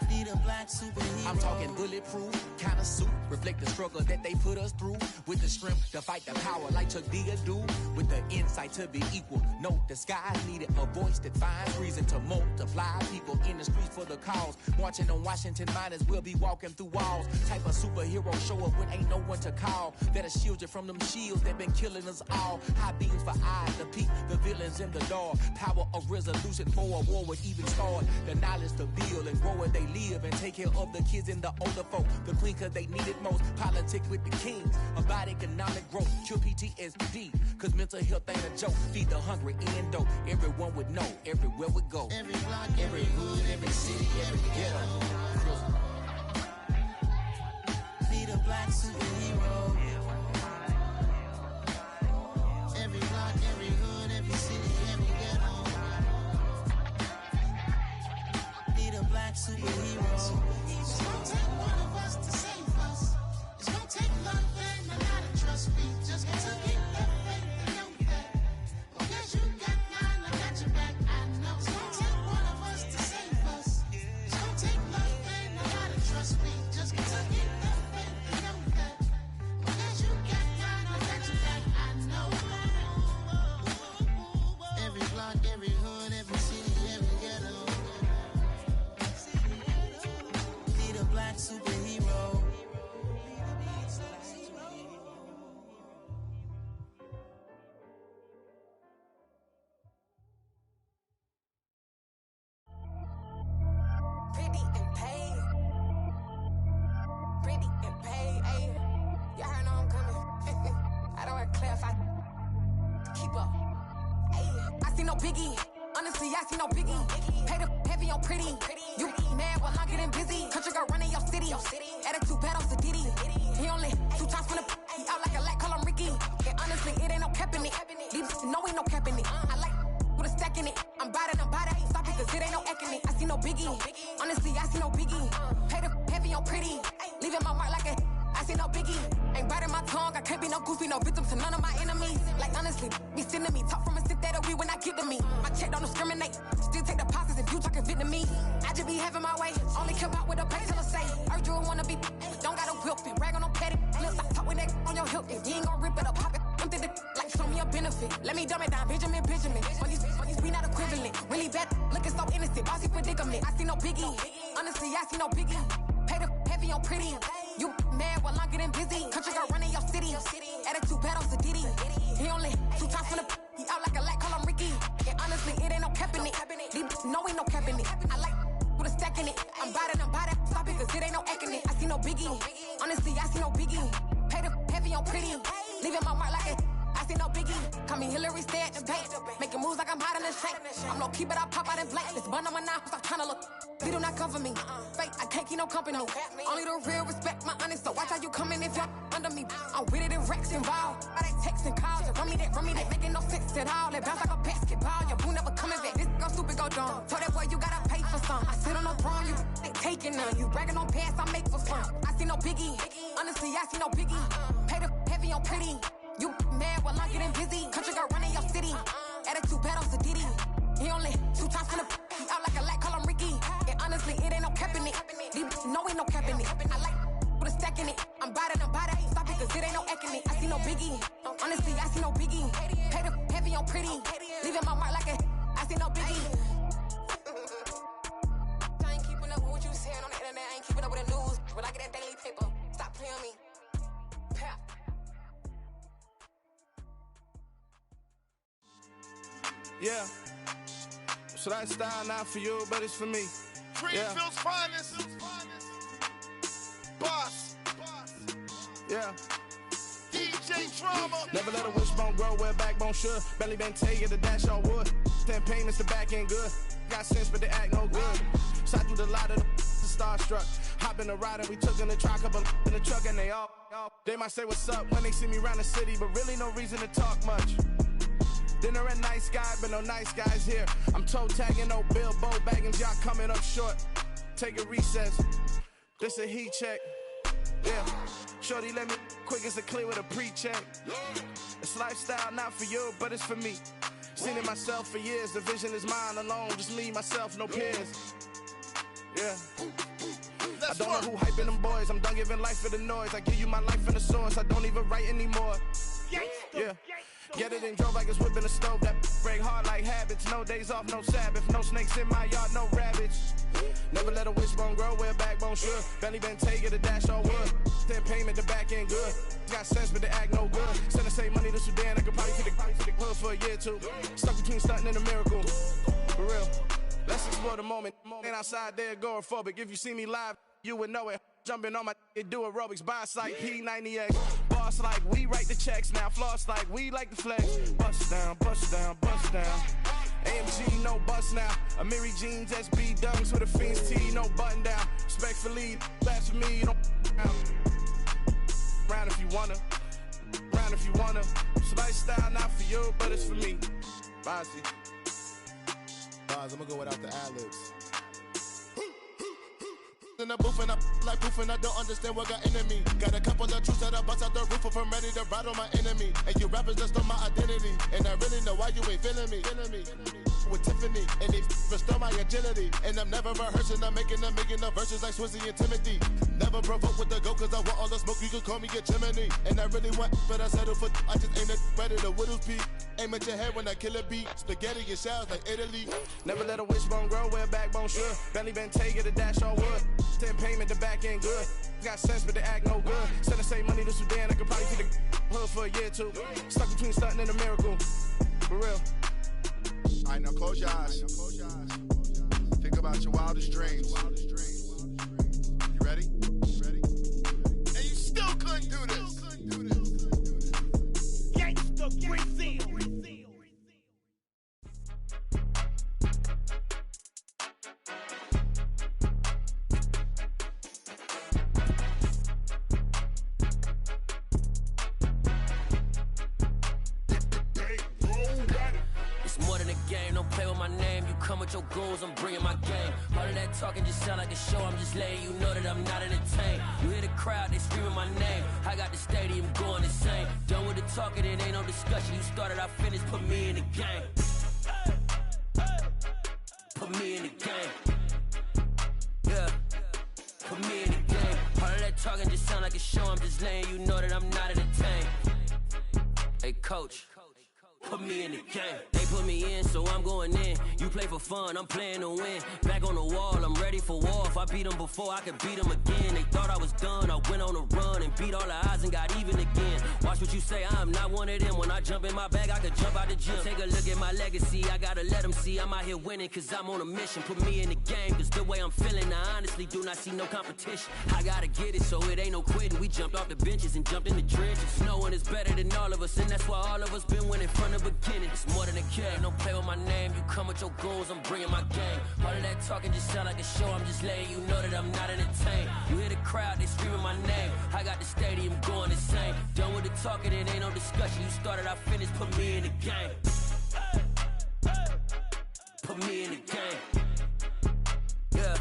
Be the black superhero. I'm talking bulletproof kind of suit, reflect the struggle that they put us through, with the strength to fight the power like Chuck D do, with the insight to be equal. No disguise needed, a voice that finds reason to multiply. People in the streets for the cause, marching on Washington miners will be walking through walls. Type of superhero show up when ain't no one to call, that'll shield you from them shields that been killing us all. High beams for eyes to peek the villains in the dark. Power of resolution for a war would even start. The knowledge to build and grow where they live and take care of the kids and the older folk. The queen cause they need it most. Politic with the kings about economic growth. Cure PTSD cause mental health ain't a joke. Feed the hungry and dope. Everyone would know everywhere we go. Every block, every hood, every city, every ghetto. Be the black superhero. Every block, every hood, every city, every ghetto. Be the black superhero. It's gonna take one of us to save us. It's gonna take love and a lot of trust. We just got to get that faith and know that. Because you got mine, I got your back, I know. It's gonna take one of us to save us. It's gonna take love and a lot of trust. We just got to get that faith and know that. Because you got mine, I got your back, I know. Every block, every hood, every city, every ghetto. Be the black superhero. Pretty and paid. Pretty and paid, ayy. Y'all heard I'm coming. I don't want to clarify. Keep up. Ayy. I see no biggie. Honestly, I see no biggie. Pay the heavy on pretty. You mad while I'm getting busy. Country girl running your city. Attitude bad on Diddy. He only 2 times from the he out like a light, call him Ricky. And honestly, it ain't no cap in it. These no ain't no cap in it. I like with a stack in it. I'm bad. Stop it, cause it ain't no acting it. I see no biggie. Honestly, I see no biggie. Pay the heavy on pretty. Leaving my mark like a I see no biggie. Ain't biting my tongue. I can't be no goofy, no victim to none of my enemies. Like honestly, be sending me talk from a sit that we when I get to me. My check don't discriminate. Still take deposits if you talking Vietnamese. I just be having my way. Only come out with a pay till I say. Urge you wanna be, don't gotta whip it. Brag on no petty. Look, I talk with that on your hip. If you ain't gon' rip it up, pop it. Empty the like show me a benefit. Let me dumb it down, Benjamin. All these we not equivalent. Really bad, looking so innocent. Bossy predicament. I see no biggie. Honestly, I see no biggie. Pay the heavy on pretty. You mad while I'm getting busy. Country girl running your city. Attitude bad on Diddy. He only 2 times from the he out like a light, call him Ricky. And honestly, it ain't no cap in it. These no ain't no cap in it. I like with a stack in it. I'm bad. Stop it, cause it ain't no acting it. I see no biggie. Honestly, I see no biggie. Pay the heavy on pretty. Leaving my mark like it. I see no biggie. Call me Hillary, stay at the bank. Making moves like I'm hiding in the shank. I'm low key, but I pop out in blank. This bun on my knife, stop trying to look. They do not come for me. Fake, I can't keep no company. Only the real respect my honest. So watch how you coming if you're under me. I'm with it and Rex involved. I they texting calls. Run me that. Making no sense at all. They bounce like a basketball. Your boo never coming back. This go stupid, go dumb. Told that boy you gotta pay for some. I sit on the throne, you they taking none. You bragging on pants, I make for fun. I see no biggie. Honestly, I see no biggie. Pay the heavy on pretty. You mad while I'm getting busy. Country girl running your city. Attitude bad on Sadiddy. He only 2 times from the he out like a light, call him Ricky. And honestly, it ain't no cap in it. These no ain't no cap in it. I like with a stack in it. I'm bad it. Stop it, cause it ain't no acting it. I see no biggie. Honestly, I see no biggie. Pay the heavy on pretty. Leaving my mark like a I see no biggie. I ain't keeping up with what you saying on the internet. I ain't keeping up with the news. But I get that daily paper. Stop playing me. Pap. Yeah. So that style not for you, but it's for me. Greenfield's finest. Boss. Yeah. DJ Drama. Never let a wishbone grow where backbone should. Belly been taking the dash on wood. 10 payments, the back end good. Got sense, but they act no good. Shot through the lot of the starstruck. Hop in the ride and we took in the truck, couple in the truck, and they might say what's up when they see me around the city, but really no reason to talk much. Dinner at nice guy, but no nice guys here. I'm toe tagging, no Bilbo baggins, y'all coming up short. Take a recess. This a heat check. Yeah. Shorty let me quick as a clear with a pre-check. It's lifestyle not for you, but it's for me. Seen it myself for years. The vision is mine alone. Just me, myself, no peers. Yeah. I don't know who hyping them boys. I'm done giving life for the noise. I give you my life in the source. I don't even write anymore. Yeah. Get it and drove like it's whipping a stove. That break hard like habits. No days off, no Sabbath. No snakes in my yard, no rabbits. Never let a wishbone grow where backbone should. Belly been taking the dash on wood. 10 payment, the back end good. Got sense, but they act no good. Send the same money to Sudan. I could probably see the hood for a year or two. Stuck between stunting and a miracle. For real. Let's explore the moment. Ain't outside there agoraphobic. If you see me live, you would know it. Jumping on my do aerobics, boss like P90X. Boss like we write the checks now. Floss like we like the flex. Bust down, bust down, bust down. AMG, no bust now. Amiri jeans, SB dunks with a Fiends T, no button down. Respectfully, that's for me, you don't round if you wanna. Round if you wanna. It's lifestyle not for you, but it's for me. Bossy. I'm gonna go without the ad-libs. In the booth and I like poof and I don't understand what got into me. Got a couple of truths that I bust out the roof if I'm ready to ride on my enemy. And you rappers just stole my identity, and I really know why you ain't feeling me. With Tiffany, and they restore my agility. And I'm never rehearsing, I'm making a million of verses like Swizzy and Timothy. Never provoke with the go, cause I want all the smoke, you can call me a Gemini. And I really want, but I settle for, I just aim it better than Whittle's Peak. Aim at your head when I kill a beat. Spaghetti and shells like Italy. Never let a wishbone grow where backbone should. Belly been taking the dash on wood. 10 payment, the back end good. Got sense, but they act no good. Send the same money to Sudan, I could probably see the hood for a year or two. Stuck between stunting and a miracle. For real. Alright, now close your eyes. Think about your wildest dreams. You ready? And you still couldn't do this. Gangsta Brazil. Come with your goons, I'm bringing my game. All of that talking just sound like a show. I'm just letting you know that I'm not entertained. You hear the crowd, they screaming my name. I got the stadium going insane. Done with the talking, it ain't no discussion. You started, I finished, put me in the game. Put me in the game. Yeah, put me in the game. All of that talking just sound like a show. I'm just letting you know that I'm not entertained. Hey, coach. Put me in the game. They put me in, so I'm going in. You play for fun, I'm playing to win. Back on the wall, I'm ready for war. If I beat them before, I could beat them again. They thought I was done, I went on a run and beat all the odds and got even again. Watch what you say, I'm not one of them. When I jump in my bag, I could jump out the gym. Take a look at my legacy, I gotta let them see I'm out here winning, cause I'm on a mission. Put me in the game, cause the way I'm feeling, I honestly do not see no competition. I gotta get it, so it ain't no quitting. We jumped off the benches and jumped in the trenches. No one is better than all of us, and that's why all of us been winning from the beginning. It's more than a game, don't play with my name. You come with your goons, I'm bringing my game. All of that talking just sound like a show. I'm just letting you know that I'm not entertained. You hear the crowd, they screaming my name. I got the stadium going insane. Done with the talking, it ain't no discussion. You started, I finished, put me in the game. Put me in the game. Yeah,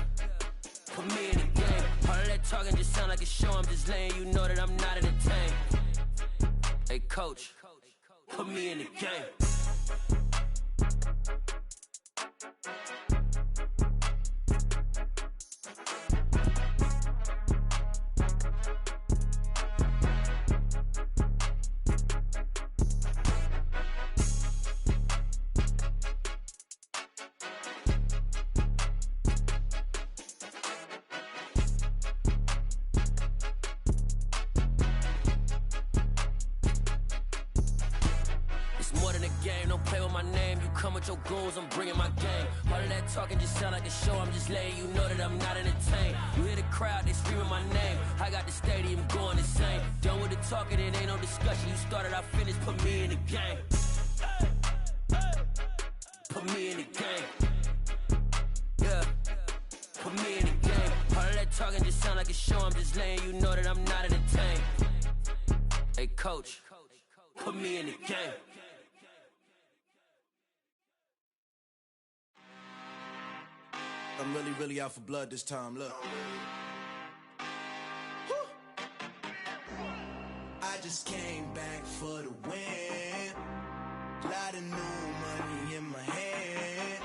put me in the game. All of that talking just sound like a show. I'm just letting you know that I'm not entertained. Hey, coach, put me in the game. Your goons, I'm bringing my game. All of that talking just sound like a show. I'm just letting you know that I'm not entertained. You hear the crowd, they screaming my name. I got the stadium going insane. Done with the talking, it ain't no discussion. You started, I finished, put me in the game. Put me in the game. Yeah, put me in the game. All of that talking just sound like a show. I'm just letting you know that I'm not entertained. Hey, coach, put me in the game. I'm really out for blood this time, look. I just came back for the win. Lot of new money in my hand.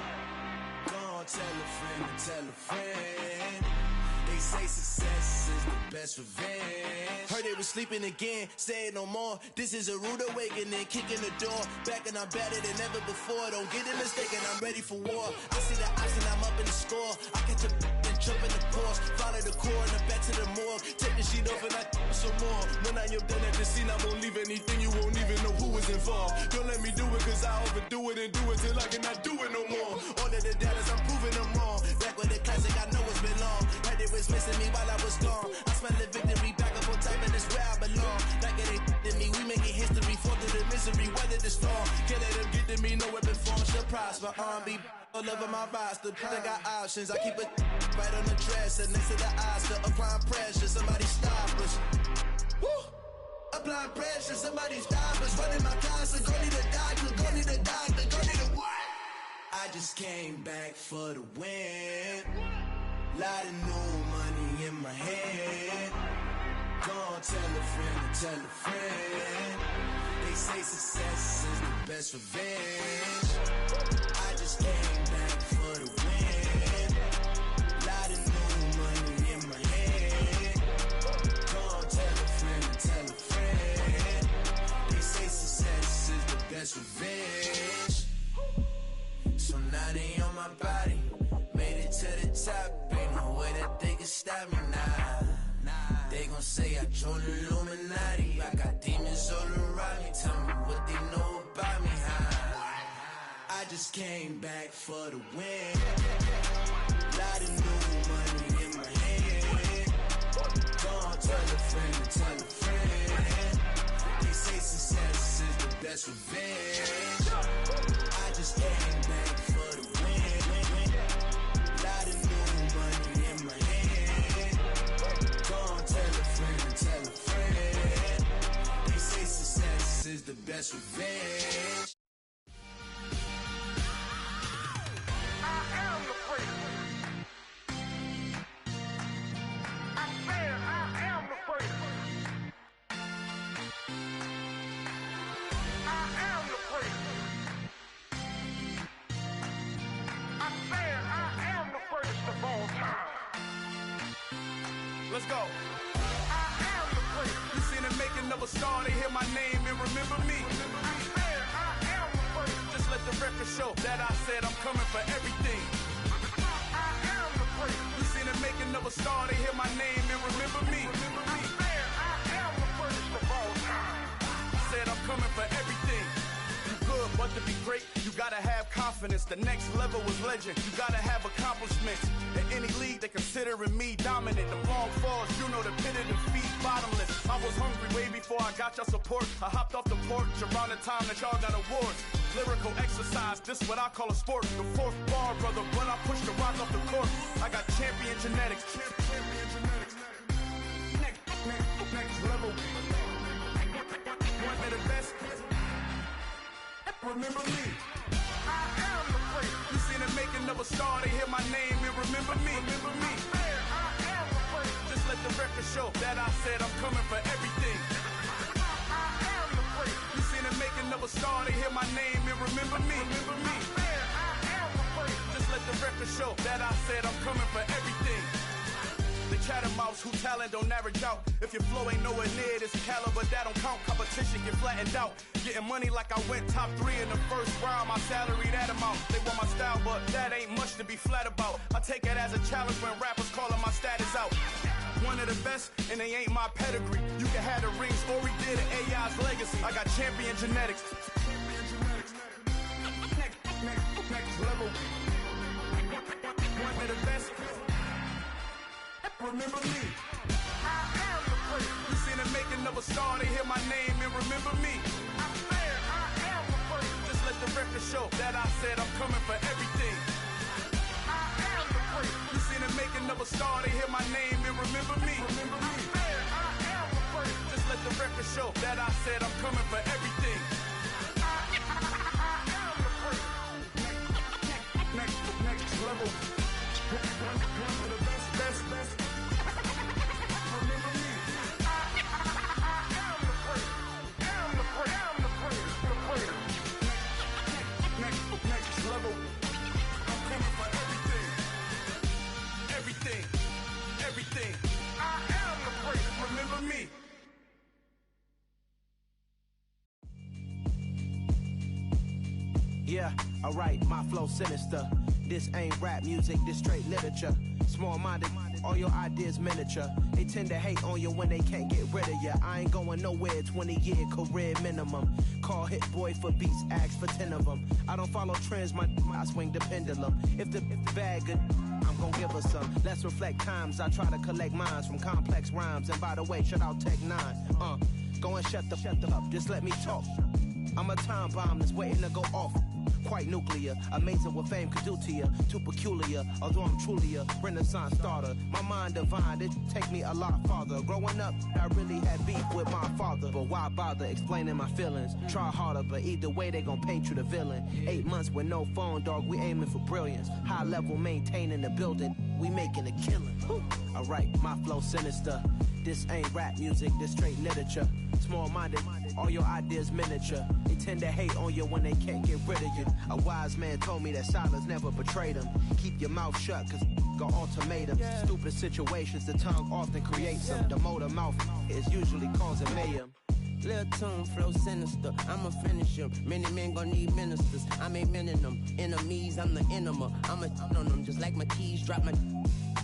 Gonna tell a friend to tell a friend. They say success is the best revenge. Heard they was sleeping again, say it no more. This is a rude awakening, kicking the door. Back and I'm better than ever before. Don't get it mistaken, I'm ready for war. I see the option, I'm up in the score. I catch a and jump in the course. Follow the core and the back to the morgue. Take the sheet off and I some more. When I am done at the scene, I won't leave anything. You won't even know who was involved. Don't let me do it cause I overdo it and do it till I cannot do it no more. All of the doubters, I'm proving them wrong. Back with the classic, I know it's been long. Heard it was missing me while I was gone. I smell the victory back up on top and it's where I belong. Like it ain't to me, we making history. Fall through the misery, weather the storm. Can't let them get to me, no weapon form shall prosper. R&B all over my roster. I got options, I keep it right on the dresser. Next to the Oscar, applying pressure. Somebody stop us. Woo! Applying pressure, somebody stop us. Running my closet, go need a doctor, go need a doctor, go need a what? I just came back for the win. Lot of new money in my hand. Gonna tell a friend to tell a friend. They say success is the best revenge. I just came back for the win. Lot of new money in my hand. Gonna tell a friend to tell a friend. They say success is the best revenge. So now they on my body. Made it to the top. Ain't no way that they can stop me now. They gon' say I joined the Illuminati. I got demons all around me. Tell me what they know about me, huh? I just came back for the win. Lot of new money in my hand. Gonna tell a friend to tell a friend. They say success is the best revenge. I just came back for the win. Lot of new money in my hand. Gonna tell a friend to tell a friend. They say success is the best revenge. I am the freak. I said I am the freak. I am the freak. I said I am the first of all time. Let's go. I am the freak. You seen the making of a star, they hear my name and remember me. I said I am the freak. Just let the record show that I said I'm coming for everything. I am the freak. You seen the making of a star, they hear my name and remember me. I said I am the first of all time. Said I'm coming for everything. You good, but to be great, you gotta have confidence. The next level was legend. You gotta have accomplishments. In any league, they considering me dominant. The long falls, you know the pit of defeat, bottomless. I was hungry way before I got your support. I hopped off the porch around the time that y'all got awards. Lyrical exercise, this what I call a sport. The fourth bar, brother, when I push the rock off the court. I got champion genetics. Next level. One of the best. Remember me. I am the freak. You seen the making of a star, they hear my name and remember me. Remember me. I said I am the freak. Just let the record show that I said I'm coming for everything. I am the freak. star, they hear my name and remember me. Just let the record show that I said I'm coming for everything. The chattermouths who talent don't average out. If your flow ain't nowhere near this caliber, that don't count. Competition get flattened out. Getting money like I went top 3 in the first round. My salary that amount. They want my style, but that ain't much to be flat about. I take it as a challenge when rappers calling my status out. One of the best, and they ain't my pedigree. You can have the rings, or we did it, AI's legacy. I got champion genetics. Next level. One of the best. Remember me. You seen the making of a star, they hear my name and remember me. Just let the record show that I said I'm coming for everything. You seen the making of a star, they hear my name and remember me. Just let the record show that I said I'm coming for everything. Next level. One of the best. Next level. I'm coming for everything. I am the greatest. Remember me. Yeah, alright, my flow sinister. This ain't rap music, this straight literature. Small-minded, all your ideas miniature. They tend to hate on you when they can't get rid of you. I ain't going nowhere, 20-year career minimum. Call Hit Boy for beats, ask for 10 of them. I don't follow trends, I swing the pendulum. If the bag good, I'm gon' give her some. Let's reflect times, I try to collect minds from complex rhymes. And by the way, shout out Tech 9. Go and shut the up, just let me talk. I'm a time bomb that's waiting to go off. Quite nuclear, amazing what fame could do to you. Too peculiar, although I'm truly a renaissance starter. My mind divine, it take me a lot farther. Growing up, I really had beef with my father. But why bother explaining my feelings? Try harder, but either way they gon' paint you the villain. 8 months with no phone, dog, we aiming for brilliance. High level maintaining the building, we making a killing. Alright, my flow sinister. This ain't rap music, this straight literature. Small-minded, all your ideas miniature. They tend to hate on you when they can't get rid of you. A wise man told me that silence never betrayed him. Keep your mouth shut, cause got ultimatums. Stupid situations, the tongue often creates them. The motor mouth is usually causing mayhem. Lil' tune, flow sinister, I'ma finish him. Many men gon' need ministers, I'm aiming them. Enemies, I'm the enema. I'ma on them, just like my keys, drop my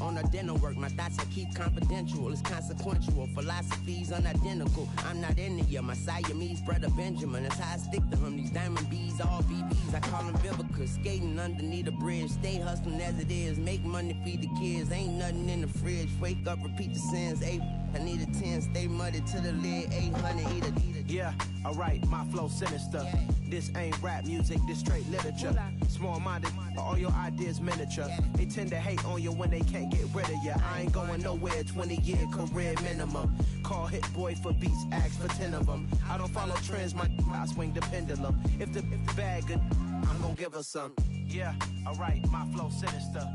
on a dinner work. My thoughts I keep confidential, it's consequential. Philosophies unidentical, I'm not into you. My Siamese brother Benjamin, that's how I stick to him. These diamond bees, all BBs, I call them Vivica. Skating underneath a bridge, stay hustling as it is. Make money, feed the kids, ain't nothing in the fridge. Wake up, repeat the sins, I need a 10, stay muddy to the lid, 800, eat a. Yeah, alright, my flow sinister. This ain't rap music, this straight literature. Small-minded, all your ideas miniature. They tend to hate on you when they can't get rid of you. I ain't going nowhere, 20-year career minimum. Call Hit Boy for beats, ask for 10 of them. I don't follow trends, I swing the pendulum. If the bag good, I'm gon' give her some. Yeah, alright, my flow sinister.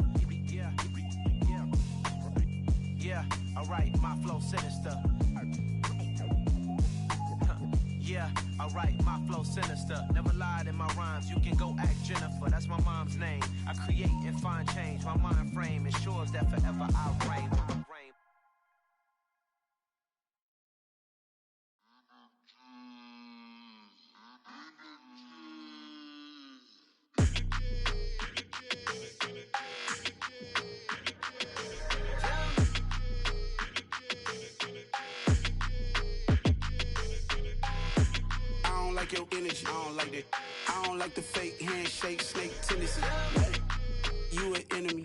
Yeah, alright, my flow sinister. Yeah, alright, my flow sinister. Never lied in my rhymes, you can go ask Jennifer. That's my mom's name. I create and find change. My mind frame ensures that forever I'll reign. Your energy, I don't like that. I don't like the fake handshake, snake tendency. You an enemy.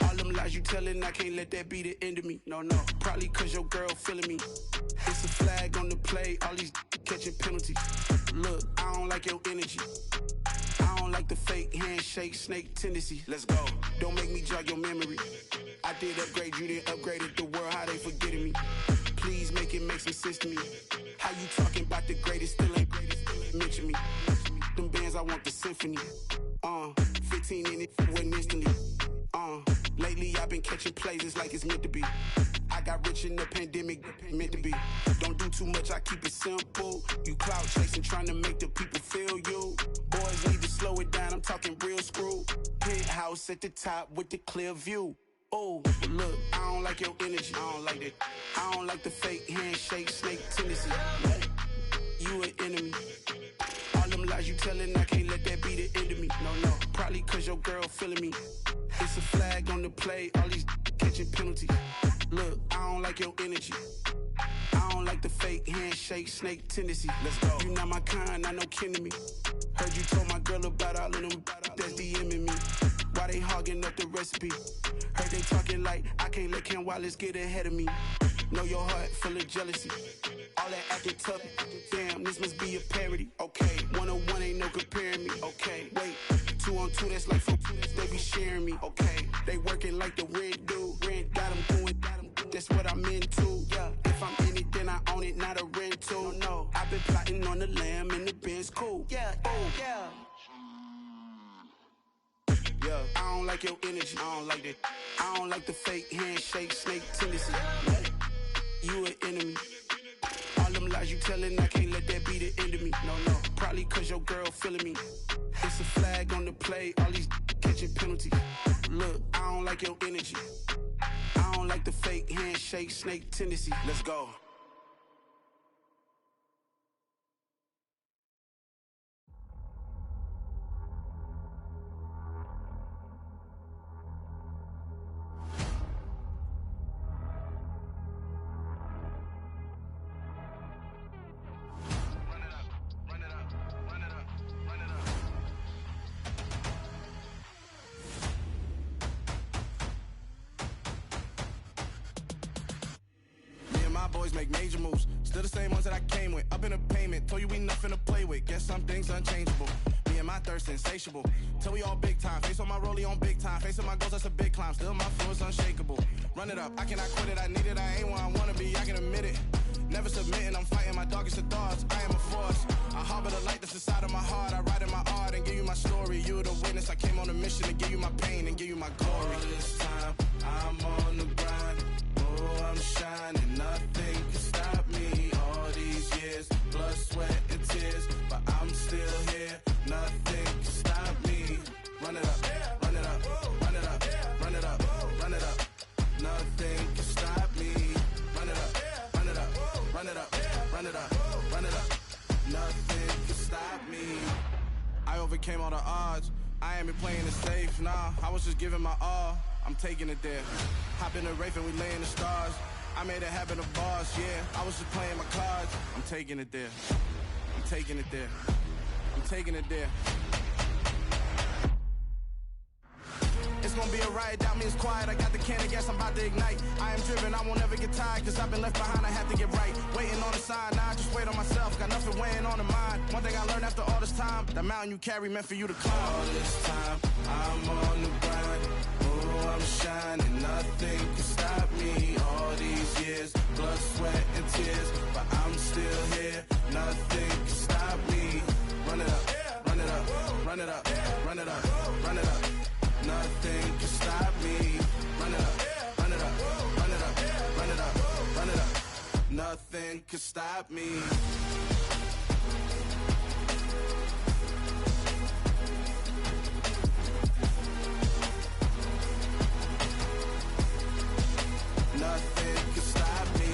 All them lies you telling, I can't let that be the end of me. No, probably cause your girl feeling me. It's a flag on the play, all these catching penalties. Look, I don't like your energy. I don't like the fake handshake, snake tendency. Let's go. Don't make me jog your memory. I did upgrade, you didn't upgrade it. The world, how they forgetting me. Please make it make some sense to me. How you talking about the greatest, still ain't mention me. Them bands, I want the symphony. 15 in it, went instantly. Lately I've been catching plays, it's like it's meant to be. I got rich in the pandemic, meant to be. Don't do too much, I keep it simple. You clout chasing, trying to make the people feel you. Boys need to slow it down, I'm talking real screw. Penthouse at the top with the clear view. Oh, look, I don't like your energy, I don't like that. I don't like the fake handshake, snake tendency. You an enemy. All them lies you telling, I can't let that be the end of me. No, probably cause your girl feeling me. It's a flag on the play, all these catching penalties. Look, I don't like your energy. I don't like the fake handshake, snake tendency. Let's go. You not my kind, I know kin to me. Heard you told my girl about all of them that's DMing me. Why they hogging up the recipe? Heard they talking like I can't let Ken Wallace get ahead of me. Know your heart full of jealousy. All that acting tough, damn, this must be a parody. Okay, 1-on-1 ain't no comparing me. Okay, wait, 2-on-2, that's like 4, they be sharing me. Okay, they working like the rent do. Rent got them going, that's what I'm into. Yeah, if I'm in it, then I own it, not a rental. No, I've been plotting on the lamb and the Benz cool. Yeah, yeah. Yeah, I don't like your energy, I don't like that. I don't like the fake handshake, snake tendency. You an enemy. All them lies you telling, I can't let that be the end of me. No, probably cause your girl feeling me. It's a flag on the play, all these catching penalties. Look, I don't like your energy. I don't like the fake handshake, snake tendency. Let's go. Boys make major moves, still the same ones that I came with. Up in a payment, told you we nothing to play with. Guess some things unchangeable. Me and my thirst insatiable. Till we all big time. Face on my rollie on big time. Face on my goals, that's a big climb. Still my flow is unshakable. Run it up, I cannot quit it. I need it, I ain't where I wanna be. I can admit it. Never submitting, I'm fighting my darkest of thoughts. I am a force. I harbor the light that's inside of my heart. I write in my art and give you my story. You the witness. I came on a mission to give you my pain and give you my glory. All this time, I'm on the grind. Oh, I'm shining. Nothing can stop me. All these years, blood, sweat, and tears. But I'm still here. Nothing can stop me. Run it up, run it up, run it up, run it up, run it up. Nothing can stop me. Run it up, run it up, run it up, run it up, run it up. Nothing can stop me. I overcame all the odds. I ain't been playing it safe, nah. I was just giving my all. I'm taking it there. Hop in the Wraith and we lay in the stars. I made it happen to bars, yeah. I was just playing my cards. I'm taking it there. I'm taking it there. I'm taking it there. It's gonna be a riot, doubt me it's quiet. I got the can of gas, I'm about to ignite. I am driven, I won't ever get tired, cause I've been left behind, I have to get right. Waiting on the sign, now I just wait on myself. Got nothing weighing on the mind. One thing I learned after all this time, that mountain you carry meant for you to climb. All this time, I'm on the grind. Oh, I'm shining, nothing can stop me. All these years, blood, sweat, and tears. But I'm still here, nothing can stop me. Run it up, run it up, run it up, run it up, run it up. Nothing can stop me. Run it up, run it up, run it up, run it up, run it up. Nothing can stop me. Nothing can stop me.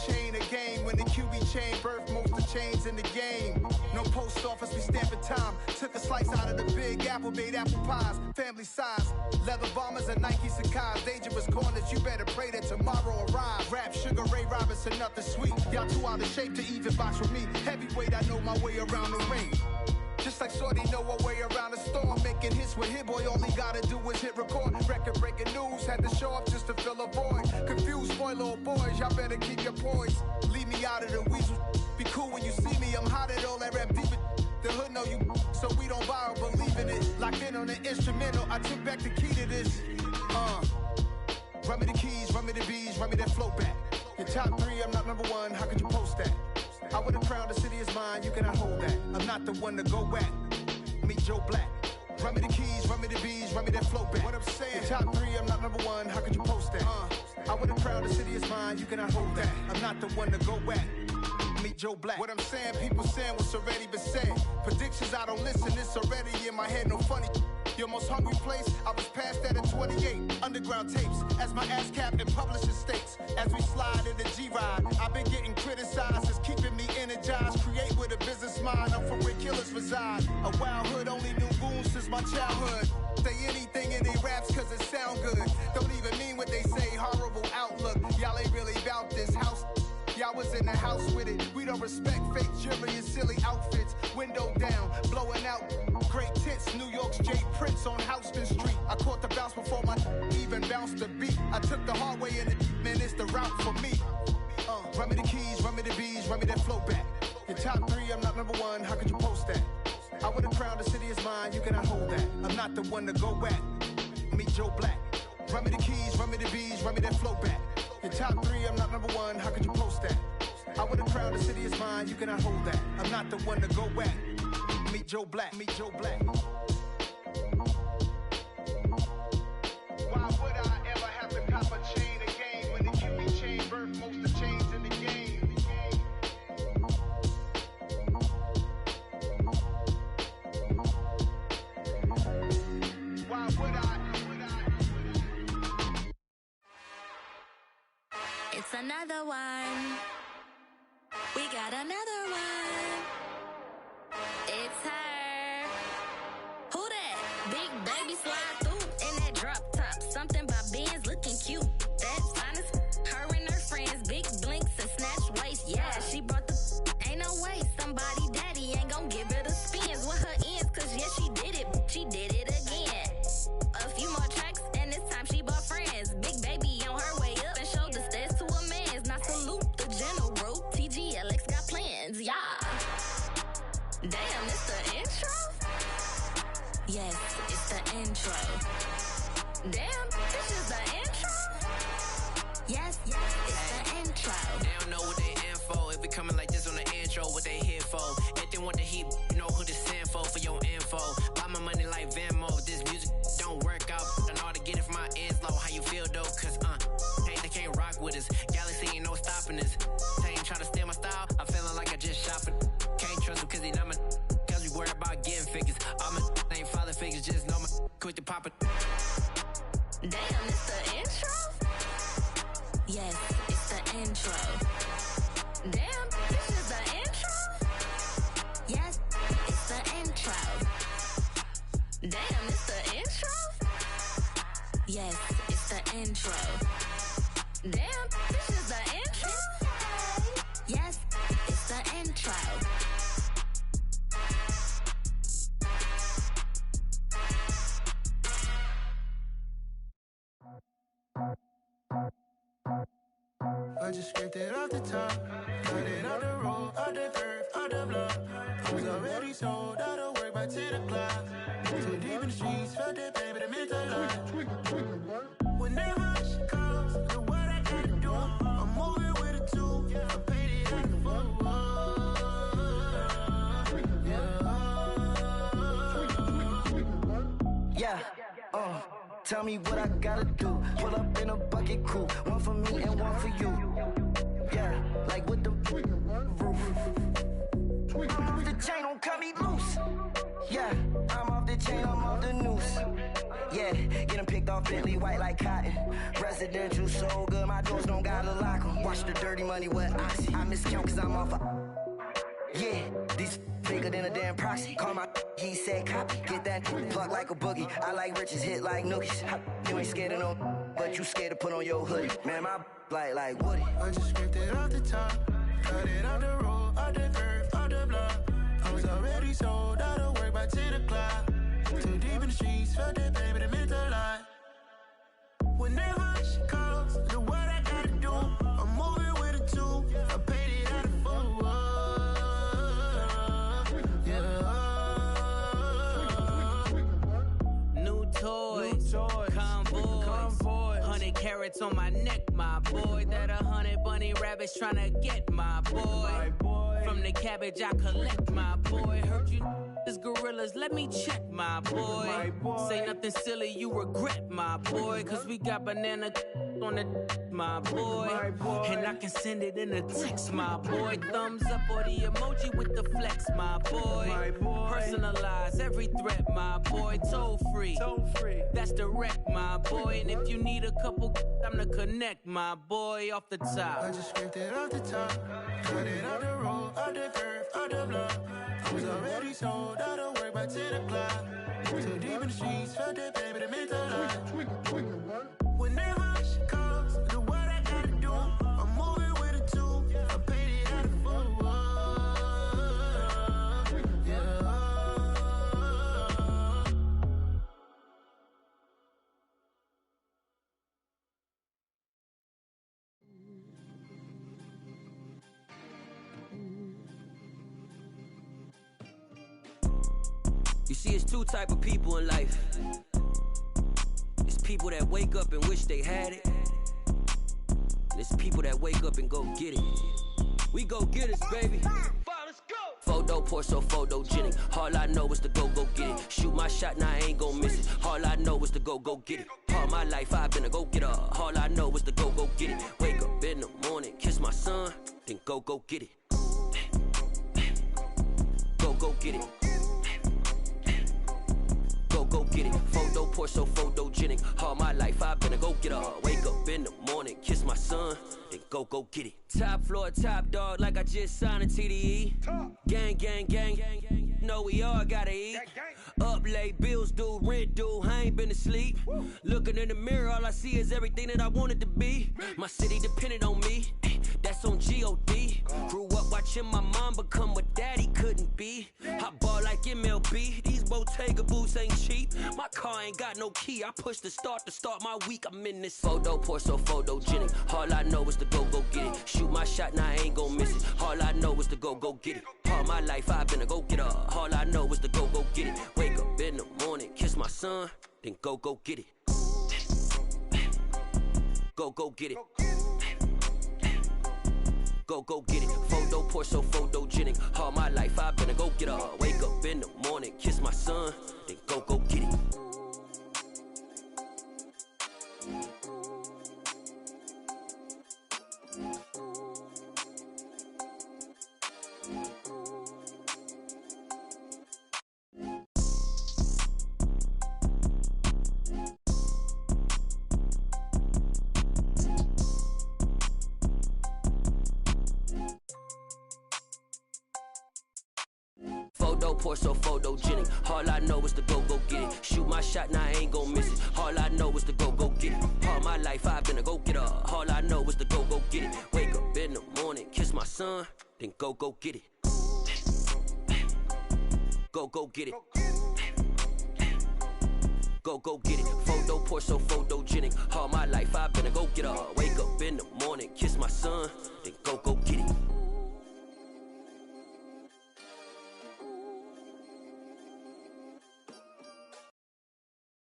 Chain a game when the QB chain birthed most of the chains in the game. No post office, we stamping time. Took a slice out of the big apple, made apple pies, family size. Leather bombers and Nike Sacai's. Dangerous corners, you better pray that tomorrow arrives. Rap, Sugar Ray Robinson, nothing sweet. Y'all too out of shape to even box with me. Heavyweight, I know my way around the ring. Just like Shorty know her way around the storm. Making hits with Hit Boy, all he gotta do is hit record. Record breaking news, had to show up just to fill a void. Confused, spoil little boys, y'all better keep your poise. Leave me me out of the weasel. Be cool when you see me, I'm hot at all that rap deep. The hood know you, so we don't borrow, believe in it. Locked in on the instrumental, I took back the key to this. Run me the keys, run me the bees, run me that flow back. Your top 3, I'm not number 1, how could you post that? I would have crowned the city is mine, you cannot hold that. I'm not the one to go at. Meet Joe Black. Run me the keys, run me the bees, run me that flow back. What I'm saying, your top 3, I'm not number 1, how could you post that? I would have crowned the city is mine, you cannot hold that. I'm not the one to go at. Meet Joe Black. What I'm saying, people saying what's already been said. Predictions, I don't listen, it's already in my head, no funny. Your most hungry place, I was past that at 28. Underground tapes, as my ass cap in publishing states. As we slide in the G-Ride, I've been getting criticized, it's keeping me energized. Create with a business mind, I'm from where killers reside. A wild hood, only knew goons since my childhood. Say anything in they raps cause it sound good. Don't even mean what they say, horrible outlook. Y'all ain't really about this house. Y'all was in the house with it. We don't respect fake jewelry and silly outfits. Window down, blowing out great tits. New York's J. Prince on Houston Street. I caught the bounce before my even bounced the beat. I took the hard way in it, man, it's the route for me. Run me the keys, run me the bees, run me that flow back. Your top 3, I'm not number 1, how could you post that? I would have crowned the city is mine, you cannot hold that. I'm not the one to go at. Meet Joe Black. Run me the keys, run me the bees, run me that flow back. Your top 3, I'm not number 1, how could you post that? I would have crowned the city is mine, you cannot hold that. I'm not the one to go at. Meet Joe Black, meet Joe Black. Why would I ever have to cop a chain again when the QB chain birth most of chains in the game? Why would I? It's another one. We got another one. It's her. Who that? Big baby slide through in that drop top. Something by Benz looking cute. That's fine as her and her friends. Big blinks and snatch waist. Yeah, she brought the ain't no way. Somebody daddy ain't gon' give her the spins with her ends. Cause yeah, she did it. She did it again. A few more tracks and this time she bought friends. Big baby on her way up and showed the stairs to a man's. Now salute the general. TGLX got plans, yeah. Damn, it's the intro? Yes, it's the intro. Damn, this is the intro? Yes, it's the intro. They don't know what they in for. If it coming like this on the intro, what they here for? If they want the heat, you know who to send for your info. Buy my money like Venmo. This music don't work out. I know how to get it from my ends low. How you feel though? Cause hey, they can't rock with us. Galaxy ain't no stopping this. They ain't trying to steal my style. I'm feeling like I just shop it. Can't trust them cause they not my. Cause we worried about getting figures. All my ain't father figures. Just know my quick to pop it. Damn, it's the intro? Yes, it's the intro. Damn, this is the intro? Yes, it's the intro. Damn, it's the intro? Yes, it's the intro. Damn, this is the intro? Yes, it's the intro. I just scraped it off the top, cut it off the road, off the curve, off the block. I was already sold, out of work by 10 o'clock. Too deep in the streets, felt that baby, the mental lie. Whenever she calls, know what I gotta do. I'm moving with a two, I paid it out the full. Yeah, tell me what I gotta do. Pull up in a bucket crew, one for me and one for you. Yeah, like with the roof. I'm off the chain, don't cut me loose. Yeah, I'm off the chain, I'm off the noose. Yeah, get them picked off Bentley, white like cotton. Residential so good, my doors don't gotta lock them. Watch the dirty money with oxy. I miscount cause I'm off a. Yeah, these bigger than a damn proxy. Call my he said copy. Get that plug like a boogie. I like riches, hit like nookies. You ain't scared of no, but you scared to put on your hoodie. Man, my like Woody. I just scraped it off the top, cut it off the road, off the curve, off the block. I was already sold, out of work by 10 o'clock. Too deep in the streets, felt that baby, the mental lie. Whenever she calls, know what I gotta do. I'm moving with a two, I paid it Convoys. 100 carats on my neck, my boy. That 100 bunny rabbits tryna get my boy. From the cabbage I collect, my boy. Heard you is gorillas, let me check, my boy. Say nothing silly, you regret, my boy. Cause we got banana on the my boy. And I can send it in a text, my boy. Thumbs up or the emoji with the flex, my boy. Personalize every threat, my boy. Toll free. That's direct, my boy. And if you need a couple, I'm to connect, my boy, off the top. I just scraped it off the top. Cut it out the road, out the curve, out the block. I was already sold out of work by 10 o'clock. Too deep in the streets, felt that baby, the mental lie. Whenever she calls, do what I gotta do. I'm moving with a two. I paid it out of full. Yeah. You see, it's two type of people in life. It's people that wake up and wish they had it. And it's people that wake up and go get it. We go get it, baby. Let's go. Photo pour so photogenic. All I know is to go get it. Shoot my shot, now I ain't gon' miss it. All I know is to go get it. All my life I've been a go getter. All I know is to go get it. Wake up in the morning, kiss my son, then go get it. Go get it. Go get it. Photo pour so photogenic. All my life I've been a go getter. Wake up in the morning, kiss my son, then go get it. Top floor, top dog, like I just signed a TDE. Gang. Know we all gotta eat. Up late, bills due, rent due, I ain't been asleep. Looking in the mirror, all I see is everything that I wanted to be. My city depended on me, that's on G.O.D. Grew up watching my mom become what daddy couldn't be. I ball like MLB, these Bottega boots ain't cheap. My car ain't got no key, I push the start to start my week. I'm in this photo pour so photogenic. All I know is to go get it. Shoot my shot, now I ain't gon' miss it. All I know is to go get it. All my life I've been a go getter. All I know is to go get it. Wake up in the morning, kiss my son, then go get it. Go get it. Go get it. Photo pour so photogenic. All my life I've been a go getter. Wake up in the morning, kiss my son, then go get it. Photo pour so photogenic. All I know is to go get it. Shoot my shot, now I ain't gon' miss it. All I know is to go get it. All my life I've been a go getter. All I know is to go get it. Wake up in the morning, kiss my son, then go get it. Go get it. Go get it. Photo pour so photogenic. All my life I've been a go getter. Wake up in the morning, kiss my son, then go get it.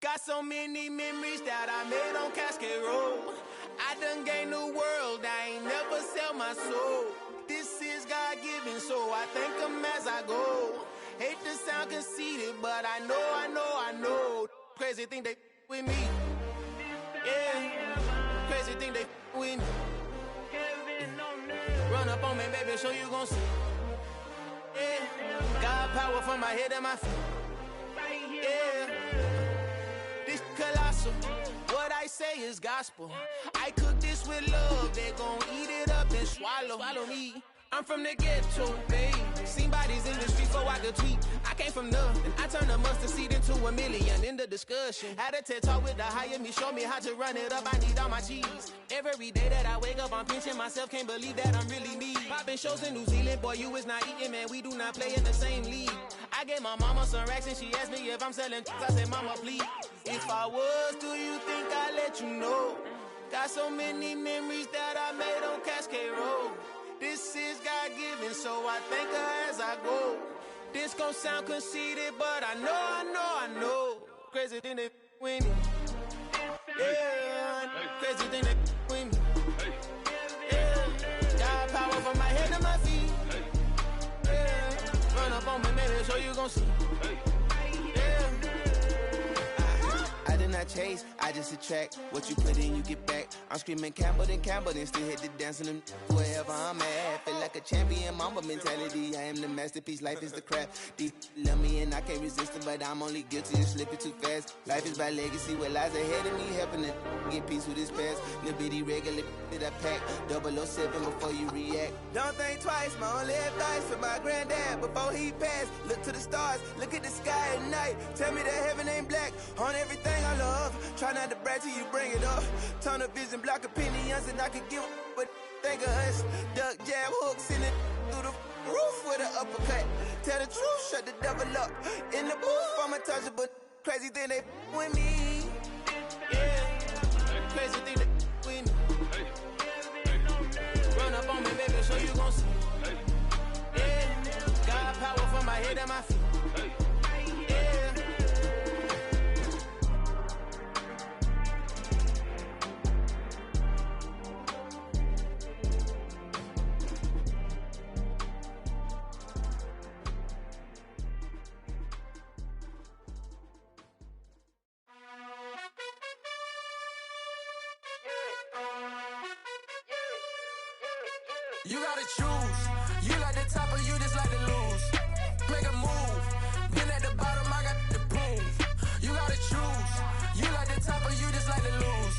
Got so many memories that I made on Cascade Road. I done gained the world, I ain't never sell my soul. This is God-given, so I thank him as I go. Hate to sound conceited, but I know. Crazy thing they with me. Yeah, crazy thing they with me. Run up on me, baby, show you gon' see. Yeah, God power from my head and my feet. Yeah. Colossal. What I say is gospel. I cook this with love. They gon' eat it up and swallow me. I'm from the ghetto, babe. Seen bodies in the streets so I could tweet. I came from nothing. I turned a mustard seed into a million in the discussion. Had a TED talk with the higher me. Show me how to run it up. I need all my cheese. Every day that I wake up, I'm pinching myself. Can't believe that I'm really me. Popping shows in New Zealand. Boy, you is not eating, man. We do not play in the same league. I gave my mama some racks and she asked me if I'm selling. I said, mama, please. If I was, do you think I'd let you know? Got so many memories that I made on Cascade Road. This is God-given, so I thank her as I go. This gon' sound conceited, but I know. Crazy thing they with me. gon' see. I did not chase, I just attract. What you put in, you get back. I'm screaming Campbell, then still hit the dance and wherever I'm at. Feel like a champion, mamba mentality. I am the masterpiece, life is the craft. Deep love me and I can't resist it, but I'm only guilty of slipping too fast. Life is by legacy, what lies ahead of me, helping to get peace with his past. Little bitty regular that I pack, 007 before you react. Don't think twice, my only advice for my granddad before he passed. Look to the stars, look at the sky at night. Tell me that heaven ain't black on everything I love. Try not to brag till you bring it up. Tunnel vision, block opinions, and I could give but think of us. Duck, jab, hooks in it through the roof with an uppercut. Tell the truth, shut the devil up. In the booth, I'm untouchable. Crazy thing they with me. Yeah, crazy thing they with me. Run up on me, baby, so you gon' see. Yeah, got power from my head and my feet. You gotta choose. You like the top or you just like to lose. Make a move. Been at the bottom, I got the proof. You gotta choose. You like the top or you just like to lose.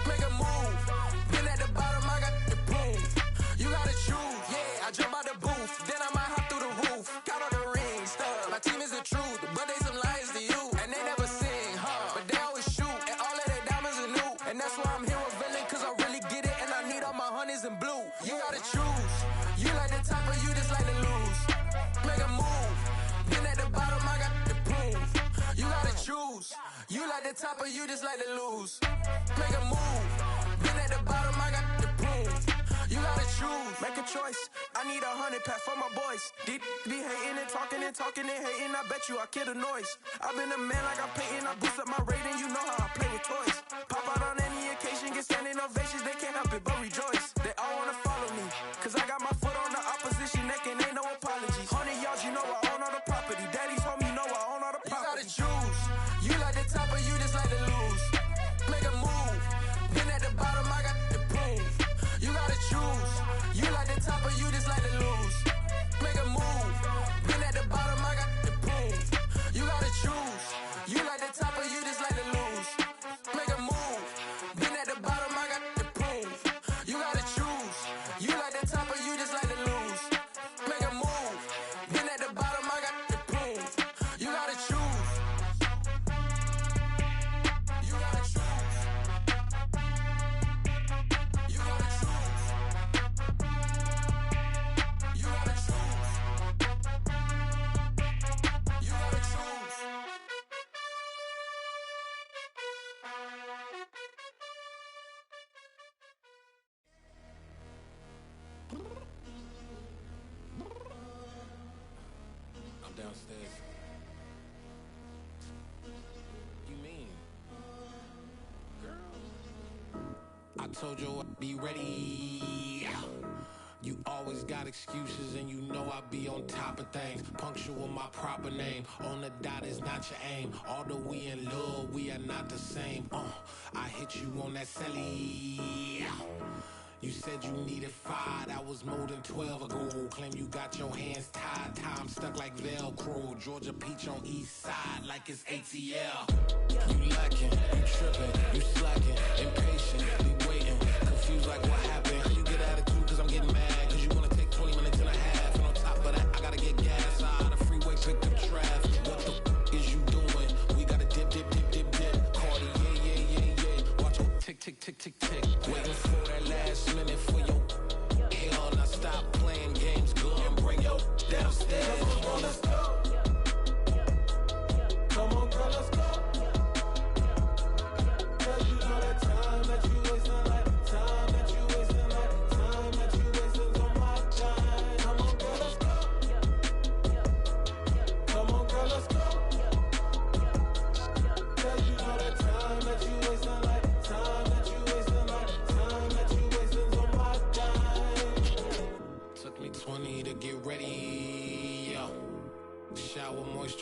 Make a move. Been at the bottom, I got the proof. You gotta choose. Yeah, I jump out the booth. Then I might hop through the roof. Got all the rings, stuff. My team is the truth, but they some liars to you. And they never sing, but they always shoot. And all of their diamonds are new. And that's why I'm here with villain, cause I really get it. And I need all my honeys in blue. You gotta choose. You like the top or you just like to lose. Make a move. Been at the bottom, I got the proof. You gotta choose. You like the top or you just like to lose. Make a move. Been at the bottom, I got the proof. You gotta choose. Make a choice. I need 100 pack for my boys. Be hating and talking and hating. I bet you I kill the noise. I've been a man like I'm Peyton. I boost up my rating. You know how I play with toys. Pop out on any occasion, get standing ovations. They can't help it but rejoice. They all wanna follow me, cause I got my foot on the opposition neck and ain't no apologies. 100 yards, you know I own all the property. Daddy's home, you know I own all the property. You gotta choose. You like the top or you just like to lose. Make a move. Been at the bottom, I got the proof. You gotta choose. You like the top or you just like to lose. Make a move. Been at the bottom, I got the proof. You gotta choose. You like the top or you just like to lose. Make a move. Been at the bottom, I got the proof. You gotta choose. You like the top or you just like to lose. Make a move. Been at the bottom, I got the proof. You gotta choose. You gotta choose. You gotta choose. You gotta choose. You gotta choose. I'm downstairs. You mean? Girl. I told you I'd be ready. You always got excuses and you know I be on top of things. Punctual my proper name. On the dot is not your aim. Although we in love, we are not the same. I hit you on that celly. You said you needed 5, that was more than 12 ago. Claim you got your hands tied, time stuck like Velcro. Georgia Peach on east side like it's ATL. You lacking, you tripping, you slacking, impatient, we waiting, confused like what happened. You get attitude cause I'm getting mad, cause you wanna take 20 minutes and a half. And on top of that, I gotta get gas out of the freeway, picked up traffic. What the is you doing? We gotta dip. Cardi, yeah. Watch your tick. Waiting for that last minute for your hell. Now stop playing games, girl, and bring your downstairs. Come on, let's go. Come on, girl, let's go.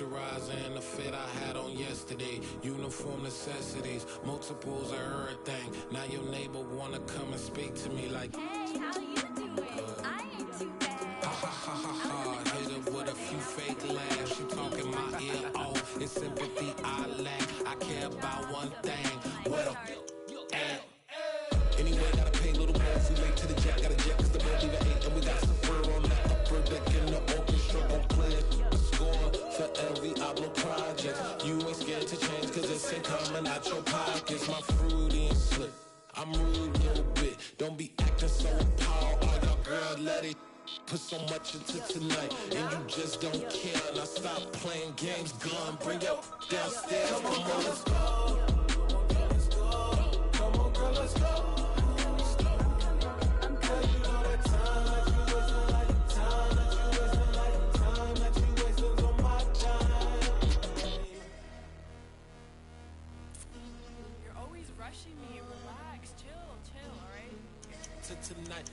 moisturizer and the fit I had on yesterday. Uniform necessities, multiples of everything. Now your neighbor wanna come and speak to me like, hey, how you doing? I ain't too bad. Ha ha ha ha ha. Hit her with a few fake laughs. She talking my ear off. It's sympathy I lack. I care about one thing. What a at. Anyway, gotta pay a little more if we late to the jet. Got a jet cause the bird leave at 8 and we got some fur on the upper deck in the orchestra on play. Score for every Ablo project. You ain't scared to change cause it's ain't coming out your pockets. My fruity and slick. I'm rude a little bit. Don't be acting so appalled. Oh, y'all girl, let it put so much into tonight. And you just don't care. Now stop playing games. Gun, bring your downstairs. Come on, girl, let's go. Come on, girl, let's go. Tonight,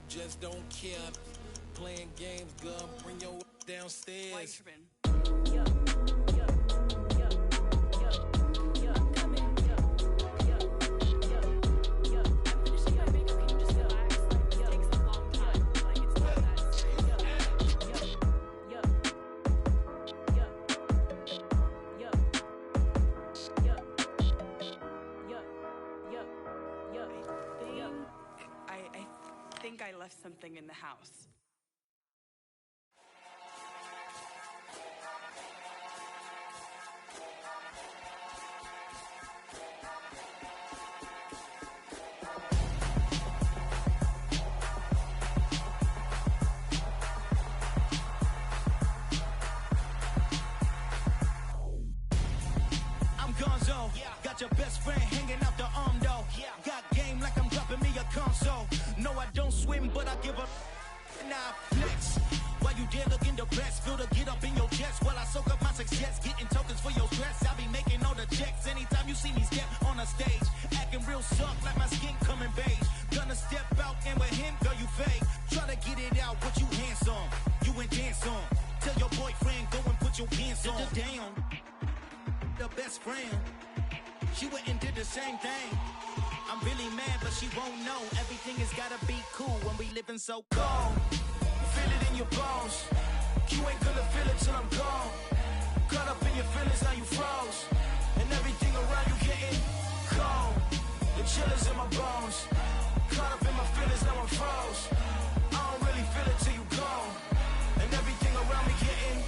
just don't care. Playing games, girl, bring your downstairs. I left something in the house. I'm Gonzo, got your best friend hanging out the arm though. Got game like I'm dropping me a console. No, I don't swim, but I give up. Now flex. Why you dare look in the press? Feel to get up in your chest while I soak up my success. Getting tokens for your stress. I be making all the checks. Anytime you see me step on a stage, acting real suck like my skin coming beige. Gonna step out and with him, girl, you fake. Try to get it out, but you handsome. You ain't dance on. Tell your boyfriend, go and put your pants on. Damn. The best friend. She went and did the same thing. I'm really mad, but she won't know. Everything has gotta be cool when we living so cold. Feel it in your bones. You ain't gonna feel it till I'm gone. Caught up in your feelings, now you froze. And everything around you getting cold. The chill is in my bones. Caught up in my feelings, now I'm froze. I don't really feel it till you gone. And everything around me getting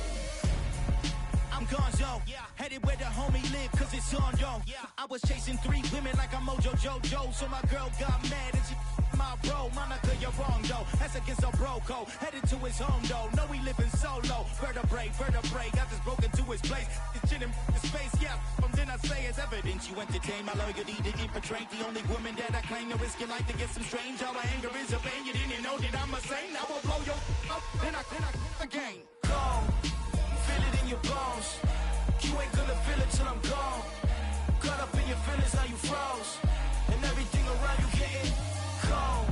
I'm Gonzo, headed where the homie live, cause it's on, yo. I was chasing 3 women like I'm Mojo Jojo, so my girl got mad and she my bro. Monica, you're wrong, though. That's against a bro code. Headed to his home, though. No, we living solo. Vertebrae, got this broken to his place. It's chilling in space, yeah. From then I say it's evidence you entertain my loyalty to infiltrate the only woman that I claim to risk your life to get some strange. All my anger is a pain. You didn't know that I'm a saint. I will blow your up, then I again. Go. Feel it in your bones. You ain't gonna feel it till I'm gone. Caught up in your feelings, now you froze. And everything around you getting cold.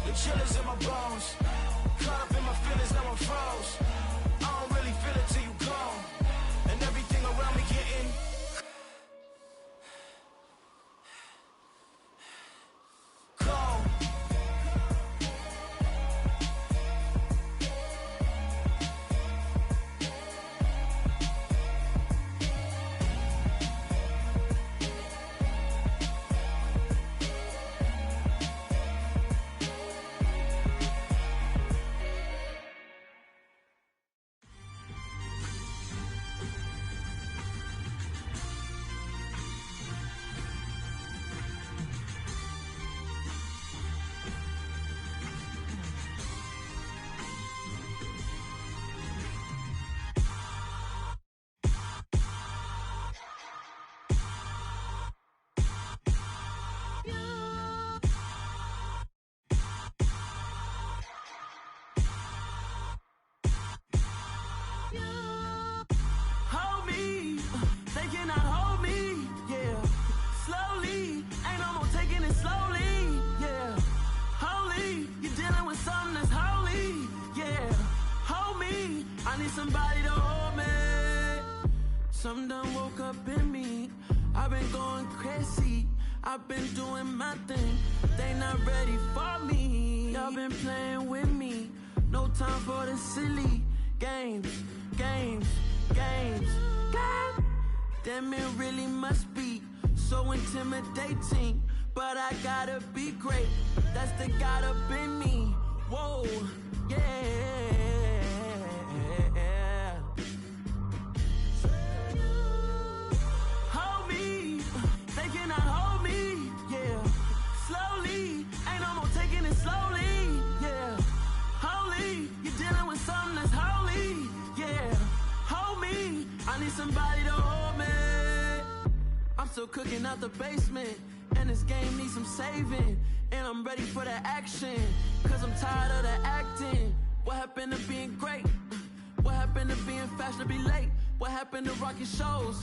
The chill is in my bones. Caught up in my feelings, now I'm froze. I don't really feel it till you gone. And everything around me getting cold. I've been doing my thing, they not ready for me. Y'all been playing with me, no time for the silly games. Damn, it really must be so intimidating, but I gotta be great, that's the God up in me. Whoa, yeah. Hold me, they cannot hold me, yeah. Slowly, ain't no more taking it slowly, yeah. Holy, you're dealing with something that's holy, yeah. Hold me, I need somebody to hold me. I'm still cooking out the basement, and this game needs some saving. And I'm ready for the action, cause I'm tired of the acting. What happened to being great? What happened to being fashionably late? What happened to rocking shows?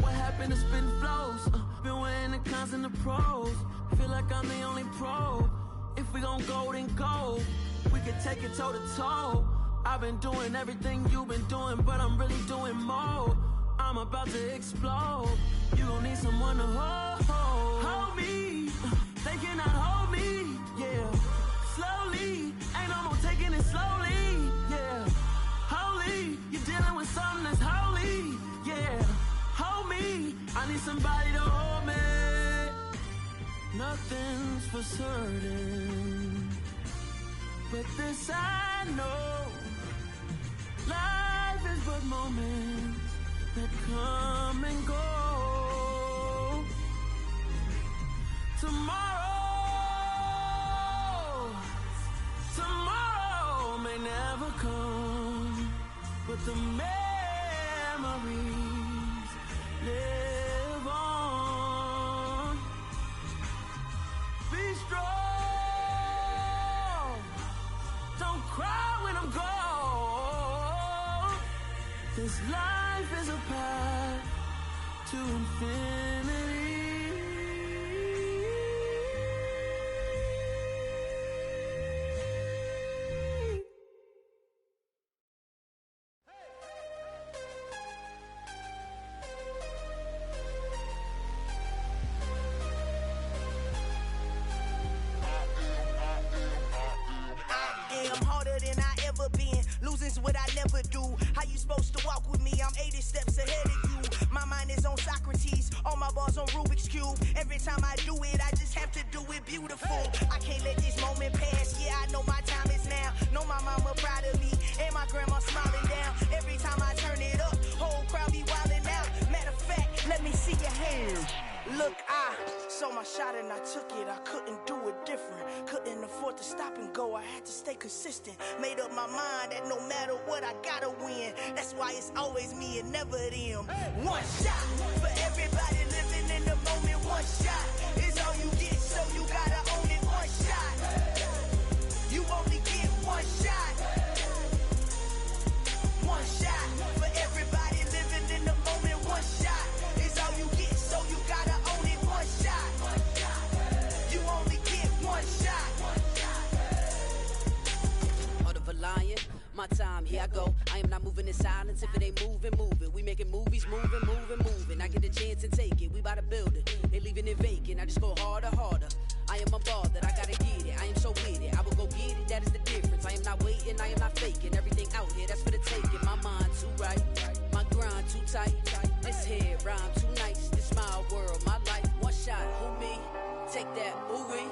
What happened to spitting flows? Been weighing the cons and the pros. Feel like I'm the only pro. If we gon' go, then go. We can take it toe to toe. I've been doing everything you've been doing, but I'm really doing more. I'm about to explode. You gon' need someone to hold me. They cannot hold me, yeah. Slowly, ain't no more taking it slowly, yeah. Holy, you're dealing with something that's holy, yeah. Hold me, I need somebody to hold me. Nothing's for certain, but this I know. Life is but moments that come and go. Tomorrow may never come, but the memories live on. Be strong, don't cry when I'm gone. This life is a path to infinity. What I never do. How you supposed to walk with me? I'm 80 steps ahead of you. My mind is on Socrates, all my bars on Rubik's Cube. Every time I do it, I just have to do it beautiful. I can't let this moment pass. Yeah, I know my time is now. Know my mama proud of me, and my grandma smiling down. Every time I turn it up, whole crowd be wilding out. Matter of fact, let me see your hands. Look, I saw my shot and I took it. I couldn't do it different. Couldn't afford to stop and go. I had to stay consistent. Made up my mind that no matter what, I gotta win. That's why it's always me and never them. One shot for everybody living in the moment. One shot is all you get, so you gotta own it. One shot. You only get one shot. One shot for everybody living in the moment. One shot is all you get, so you gotta own it. One shot. You only get one shot. Heart of a lion, my time, here I go. I am not moving in silence. If it ain't moving, move it. We making movies, moving. I get a chance and take it. We bout to build it. They leaving it vacant. I just go harder. I am a ball that I gotta get it. I am so with it. I will go get it. That is the difference. I am not waiting. I am not faking. Everything out here, that's for the taking. My mind too right. My grind too tight. This head rhyme too nice. This my world, my life. One shot, who me? Take that, ooh wee.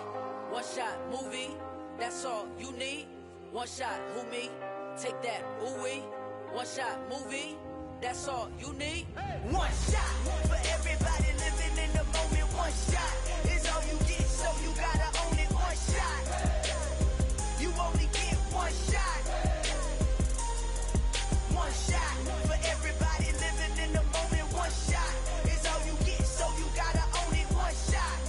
One shot, movie. That's all you need. One shot, who me? Take that, ooh wee. One shot, movie. That's all you need. One shot for everybody living in the moment. One shot is all you get, so you gotta own it. One shot. You only get one shot. One shot for everybody living in the moment. One shot is all you get, so you gotta own it. One shot.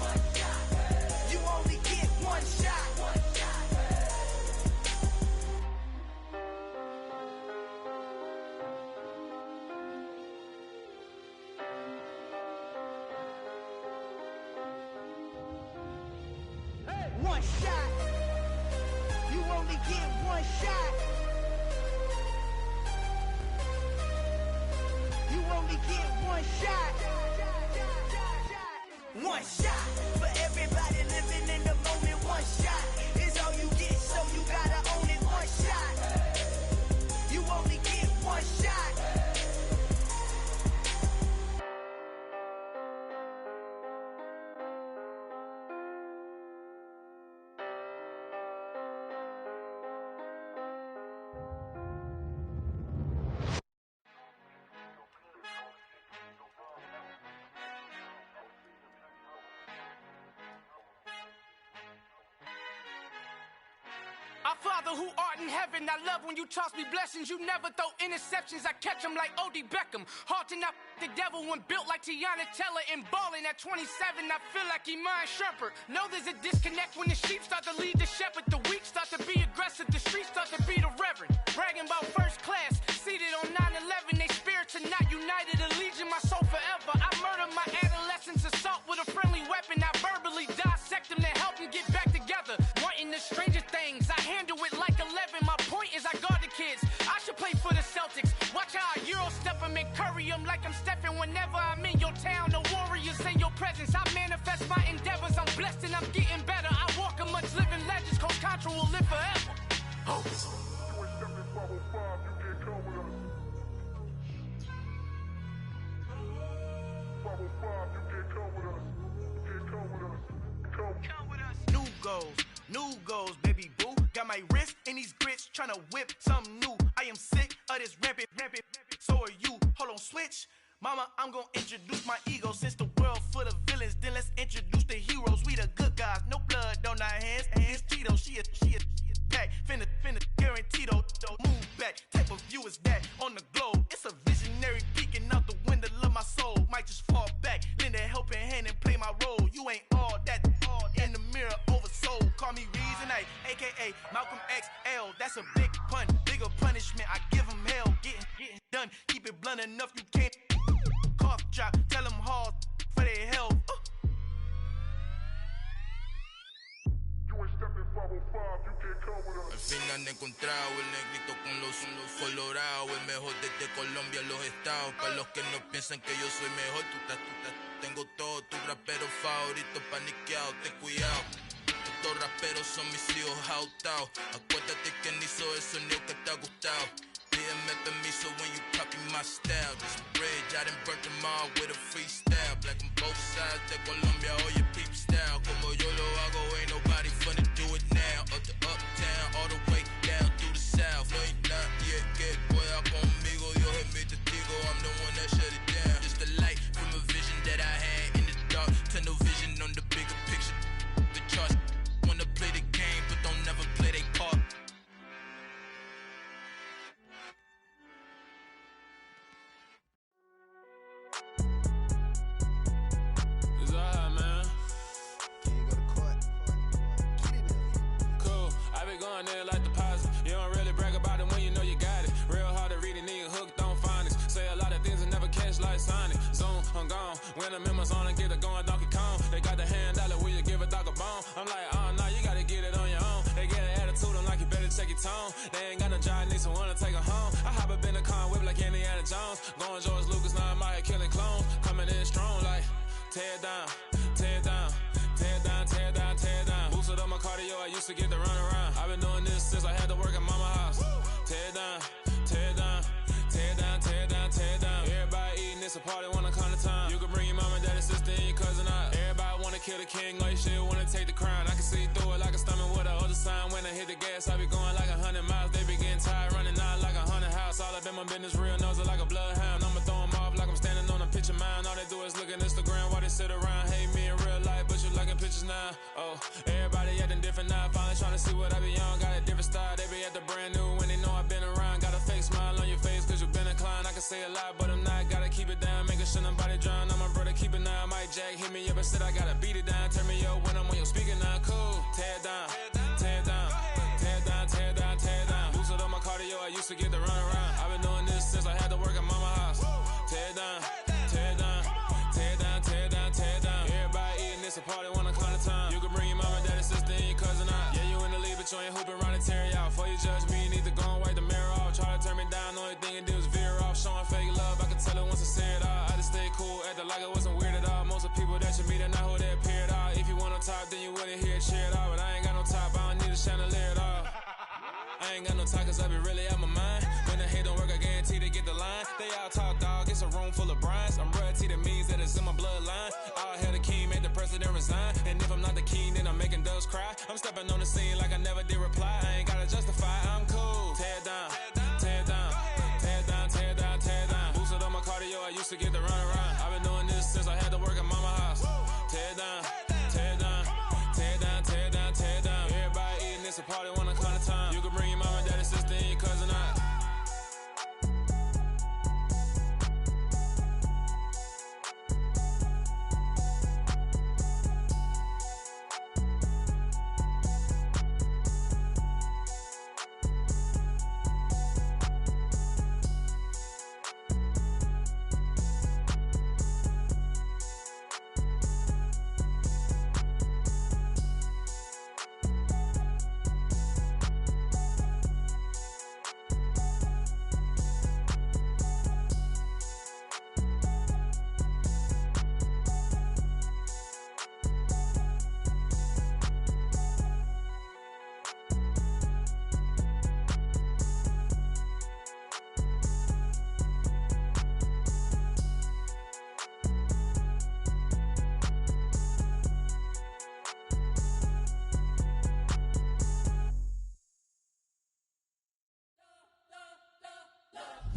You only get one shot. One shot. You only get one shot. You only get one shot. one shot. For everybody living in the moment, one shot is all you get, so you gotta own it. One shot, you only get one shot. Our Father who art in heaven, I love when you toss me blessings. You never throw interceptions, I catch them like O.D. Beckham. Hard to knock the devil when built like Tiana Teller and balling at 27, I feel like Iman Shumpert. Know there's a disconnect when the sheep start to lead the shepherd. The weak start to be aggressive, the streets start to be the reverend. Bragging about first class, seated on 9/11. They spirits are not united, allegiance my soul forever. I murder my adolescence, assault with a friendly weapon. I verbally dissect them to help them get back together. Wanting the stranger things, I handle it like 11. My point is I guard the kids. I should play for the Celtics. Watch how I Euro step them and curry them like I'm stepping. Whenever I'm in your town, the Warriors in your presence. I manifest my endeavors. I'm blessed and I'm getting better. I walk amongst living legends. Coach Contra will live forever. Oh. New goals, baby boo. Got my wrist in these grits, tryna whip something new. I am sick of this rampant. So are you. Hold on, switch. Mama, I'm gonna introduce my ego. Since the world full of villains, then let's introduce the heroes. We the good guys, no blood on our hands. Hands Tito, she a pack. Finna guaranteed move back. Type of view is that on the globe. It's a visionary peeking out the window of my soul. Might just fall back, lend a helping hand and play my role. You ain't all that. In the mirror, oversold. Call me Reason A, aka Malcolm XL. That's a big pun, bigger punishment. I give him hell, getting done. Keep it blunt enough, you can't. Cough drop, tell them hard for their health. Al fin han encontrado el negrito con los colorados, el mejor desde Colombia, los estados. Para los que no piensan que yo soy mejor, tengo todos tus raperos favoritos paniqueados, ten cuidado. Estos raperos son mis hijos jautados. Acuérdate que ni hizo el sonido que te ha gustado. Pídeme permiso when you copy my style. This bridge, I done burnt them all with a freestyle. Black on both sides de Colombia, oye peep style. Como yo lo hago, ain't nobody finna do it now. Up to uptown, all the way down through the south. No hay nadie que pueda conmigo, Dios es mi testigo. I'm the one that shut it down. Just a light from a vision that I had in the dark. Tunnel vision on the bigger picture. The charts wanna play the game, but don't never play their part. It's alright, man. Can you go to court? Cool. I be going there like deposit. You don't really brag about it when you know you got it. Real hard to read a nigga hooked on phonics. Say a lot of things and never catch like Sonic. Zone, I'm gone. When I'm in my zone and get it going Donkey Kong. They got the hand dollar, will you give a dog a bone? I'm like, oh no, you gotta get it on your own. They get an attitude, I'm like, you better check your tone. They ain't got no job, need someone to take her home. I hop up in the car, whip like Indiana Jones. Going George Lucas, now I'm out here killing clones. Coming in strong like, tear down, tear down, tear down, tear down, tear down. Boosted up my cardio, I used to get to run around. I've been doing this since I had to work at mama house. Tear down, tear down, tear down, tear down, tear down. Everybody eating, it's a party, wanna come to time. You can bring your mama, daddy, sister, and your cousin out. Everybody wanna kill the king, like shit, wanna take the crown. I can see through it like a stomach with a other sign. When I hit the gas, I be going like 100 miles. They be getting tired, running out like 100 house. All up in my business, real nose like a bloodhound. I'ma throw them off like I'm standing on a picture mound. All they do is look at Instagram while they sit around. Hate me in real life, but you liking pictures now. Oh, everybody acting different now. Finally trying to see what I be on. Got a different style, they be at the brand new when they know I've been around. Got a fake smile on your face cause you been inclined. I can say a lot, but I'm not. Gotta keep it down, making sure nobody drown. I'm my brother, keep it now. Mike Jack hit me up and said I gotta beat it down. Turn me up when I'm on your speaker now. Cool, tear down, tear down, tear down, tear down, tear down. Boosted up my cardio, I used to get to run around. I've been doing this since I had to work at mama house. Tear down, tear down, tear down, tear down, tear down. Everybody eating, it's a party, wanna come to time. You can bring your mama, daddy, sister, and your cousin out. Yeah, you in the lead, but you ain't hooping around and tear out. Before you judge me, you need to go and wipe the mirror off. Try to turn me down, only thing you do is veer off. Showing fake love, I can tell it once I say it all. I just stay cool, acting like it wasn't weird at all. Most of people that you meet and not who they appear at all. If you want on top, then you wouldn't hear a cheer at all. But I ain't got no top, I don't need a chandelier at all. I ain't got no talk, cause I be really out my mind. When the hate don't work, I guarantee they get the line. They all talk, dog, it's a room full of brines. I'm royalty, that means that it's in my bloodline. All hail the king, made the president resign. And if I'm not the king, then I'm making doves cry. I'm stepping on the scene like I never did reply. I ain't gotta justify, I'm cool. Tear down, tear down, tear down, tear down, tear down. Boosted on my cardio, I used to get the run around. I've been doing this since I had to work at mama house. Tear down, tear down, tear down, tear down, tear down. Everybody eating, it's a party, one o'clock of time. You can bring your mama, daddy, sister, and your cousin out.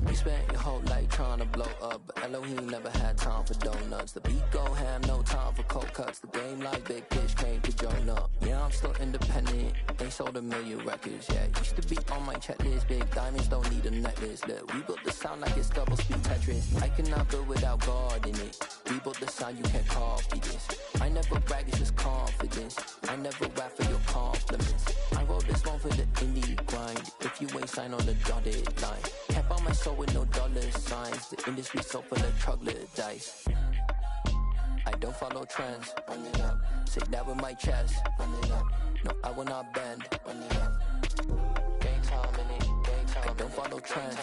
You spent your whole life trying to blow up, but Elohim never had time for donuts. The beat go ham, no time for cold cuts. The game like big pitch came to join up. Yeah, I'm still independent, ain't sold a million records yet. Used to be on my checklist, big diamonds don't need a necklace. Look, we built the sound like it's double speed Tetris. I cannot build without God in it. We built the sound, you can't copy this. I never brag, it's just confidence. I never rap for your compliments. I wrote this one for the indie grind. If you ain't signed on the dotted line, can't buy my soul with no dollar signs. The industry so full of troglodytes. I don't follow trends. Run it up. Say that with my chest. Run it up. No, I will not bend. Run it up. Gang time in it. Gang time. I don't follow trends.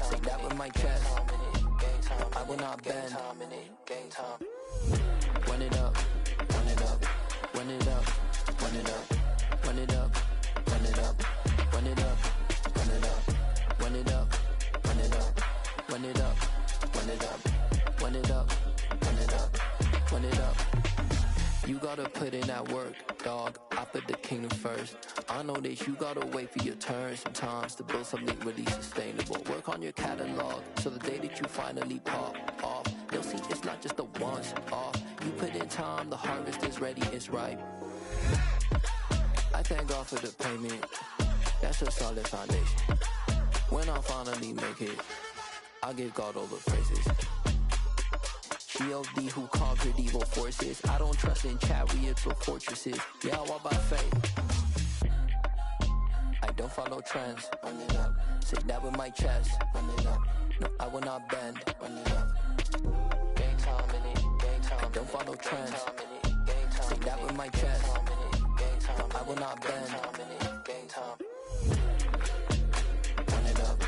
Say that with my chest. No, I will not bend. Gang time. Run it up. Run it up. Run it up. Run it up. Run it up. Run it up. Run it up. Run it up. Run it up. Run it up. Run it up. Run it up. Run it up. Run it up. Run it up. You gotta put in that work, dog. I put the kingdom first. I know that you gotta wait for your turn sometimes to build something really sustainable. Work on your catalog so the day that you finally pop off, they'll see it's not just a once off. You put in time, the harvest is ready, it's ripe. I thank God for the payment. That's a solid foundation. When I finally make it, I give God all the praises. G.O.D. who conquered evil forces. I don't trust in chariots or fortresses. Yeah, I walk by faith. I don't follow trends. Run it up. Say that with my chest. Run it up. No, I will not bend. Run it up. Gang time in it. Gang time. I don't follow trends. Say that with my chest. No, I will not bend. Gang time. Run it up.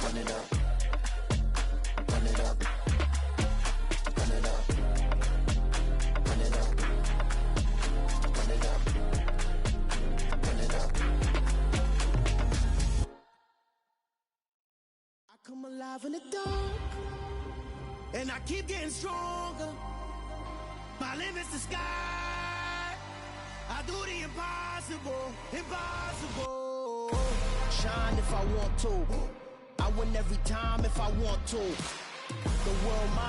Run it up. Run it up. Run it up. Run it up. Run it up. Run it up. I come alive in the dark, and I keep getting stronger. My limit's the sky. I do the impossible, impossible. Shine if I want to. I win every time if I want to. The world mine.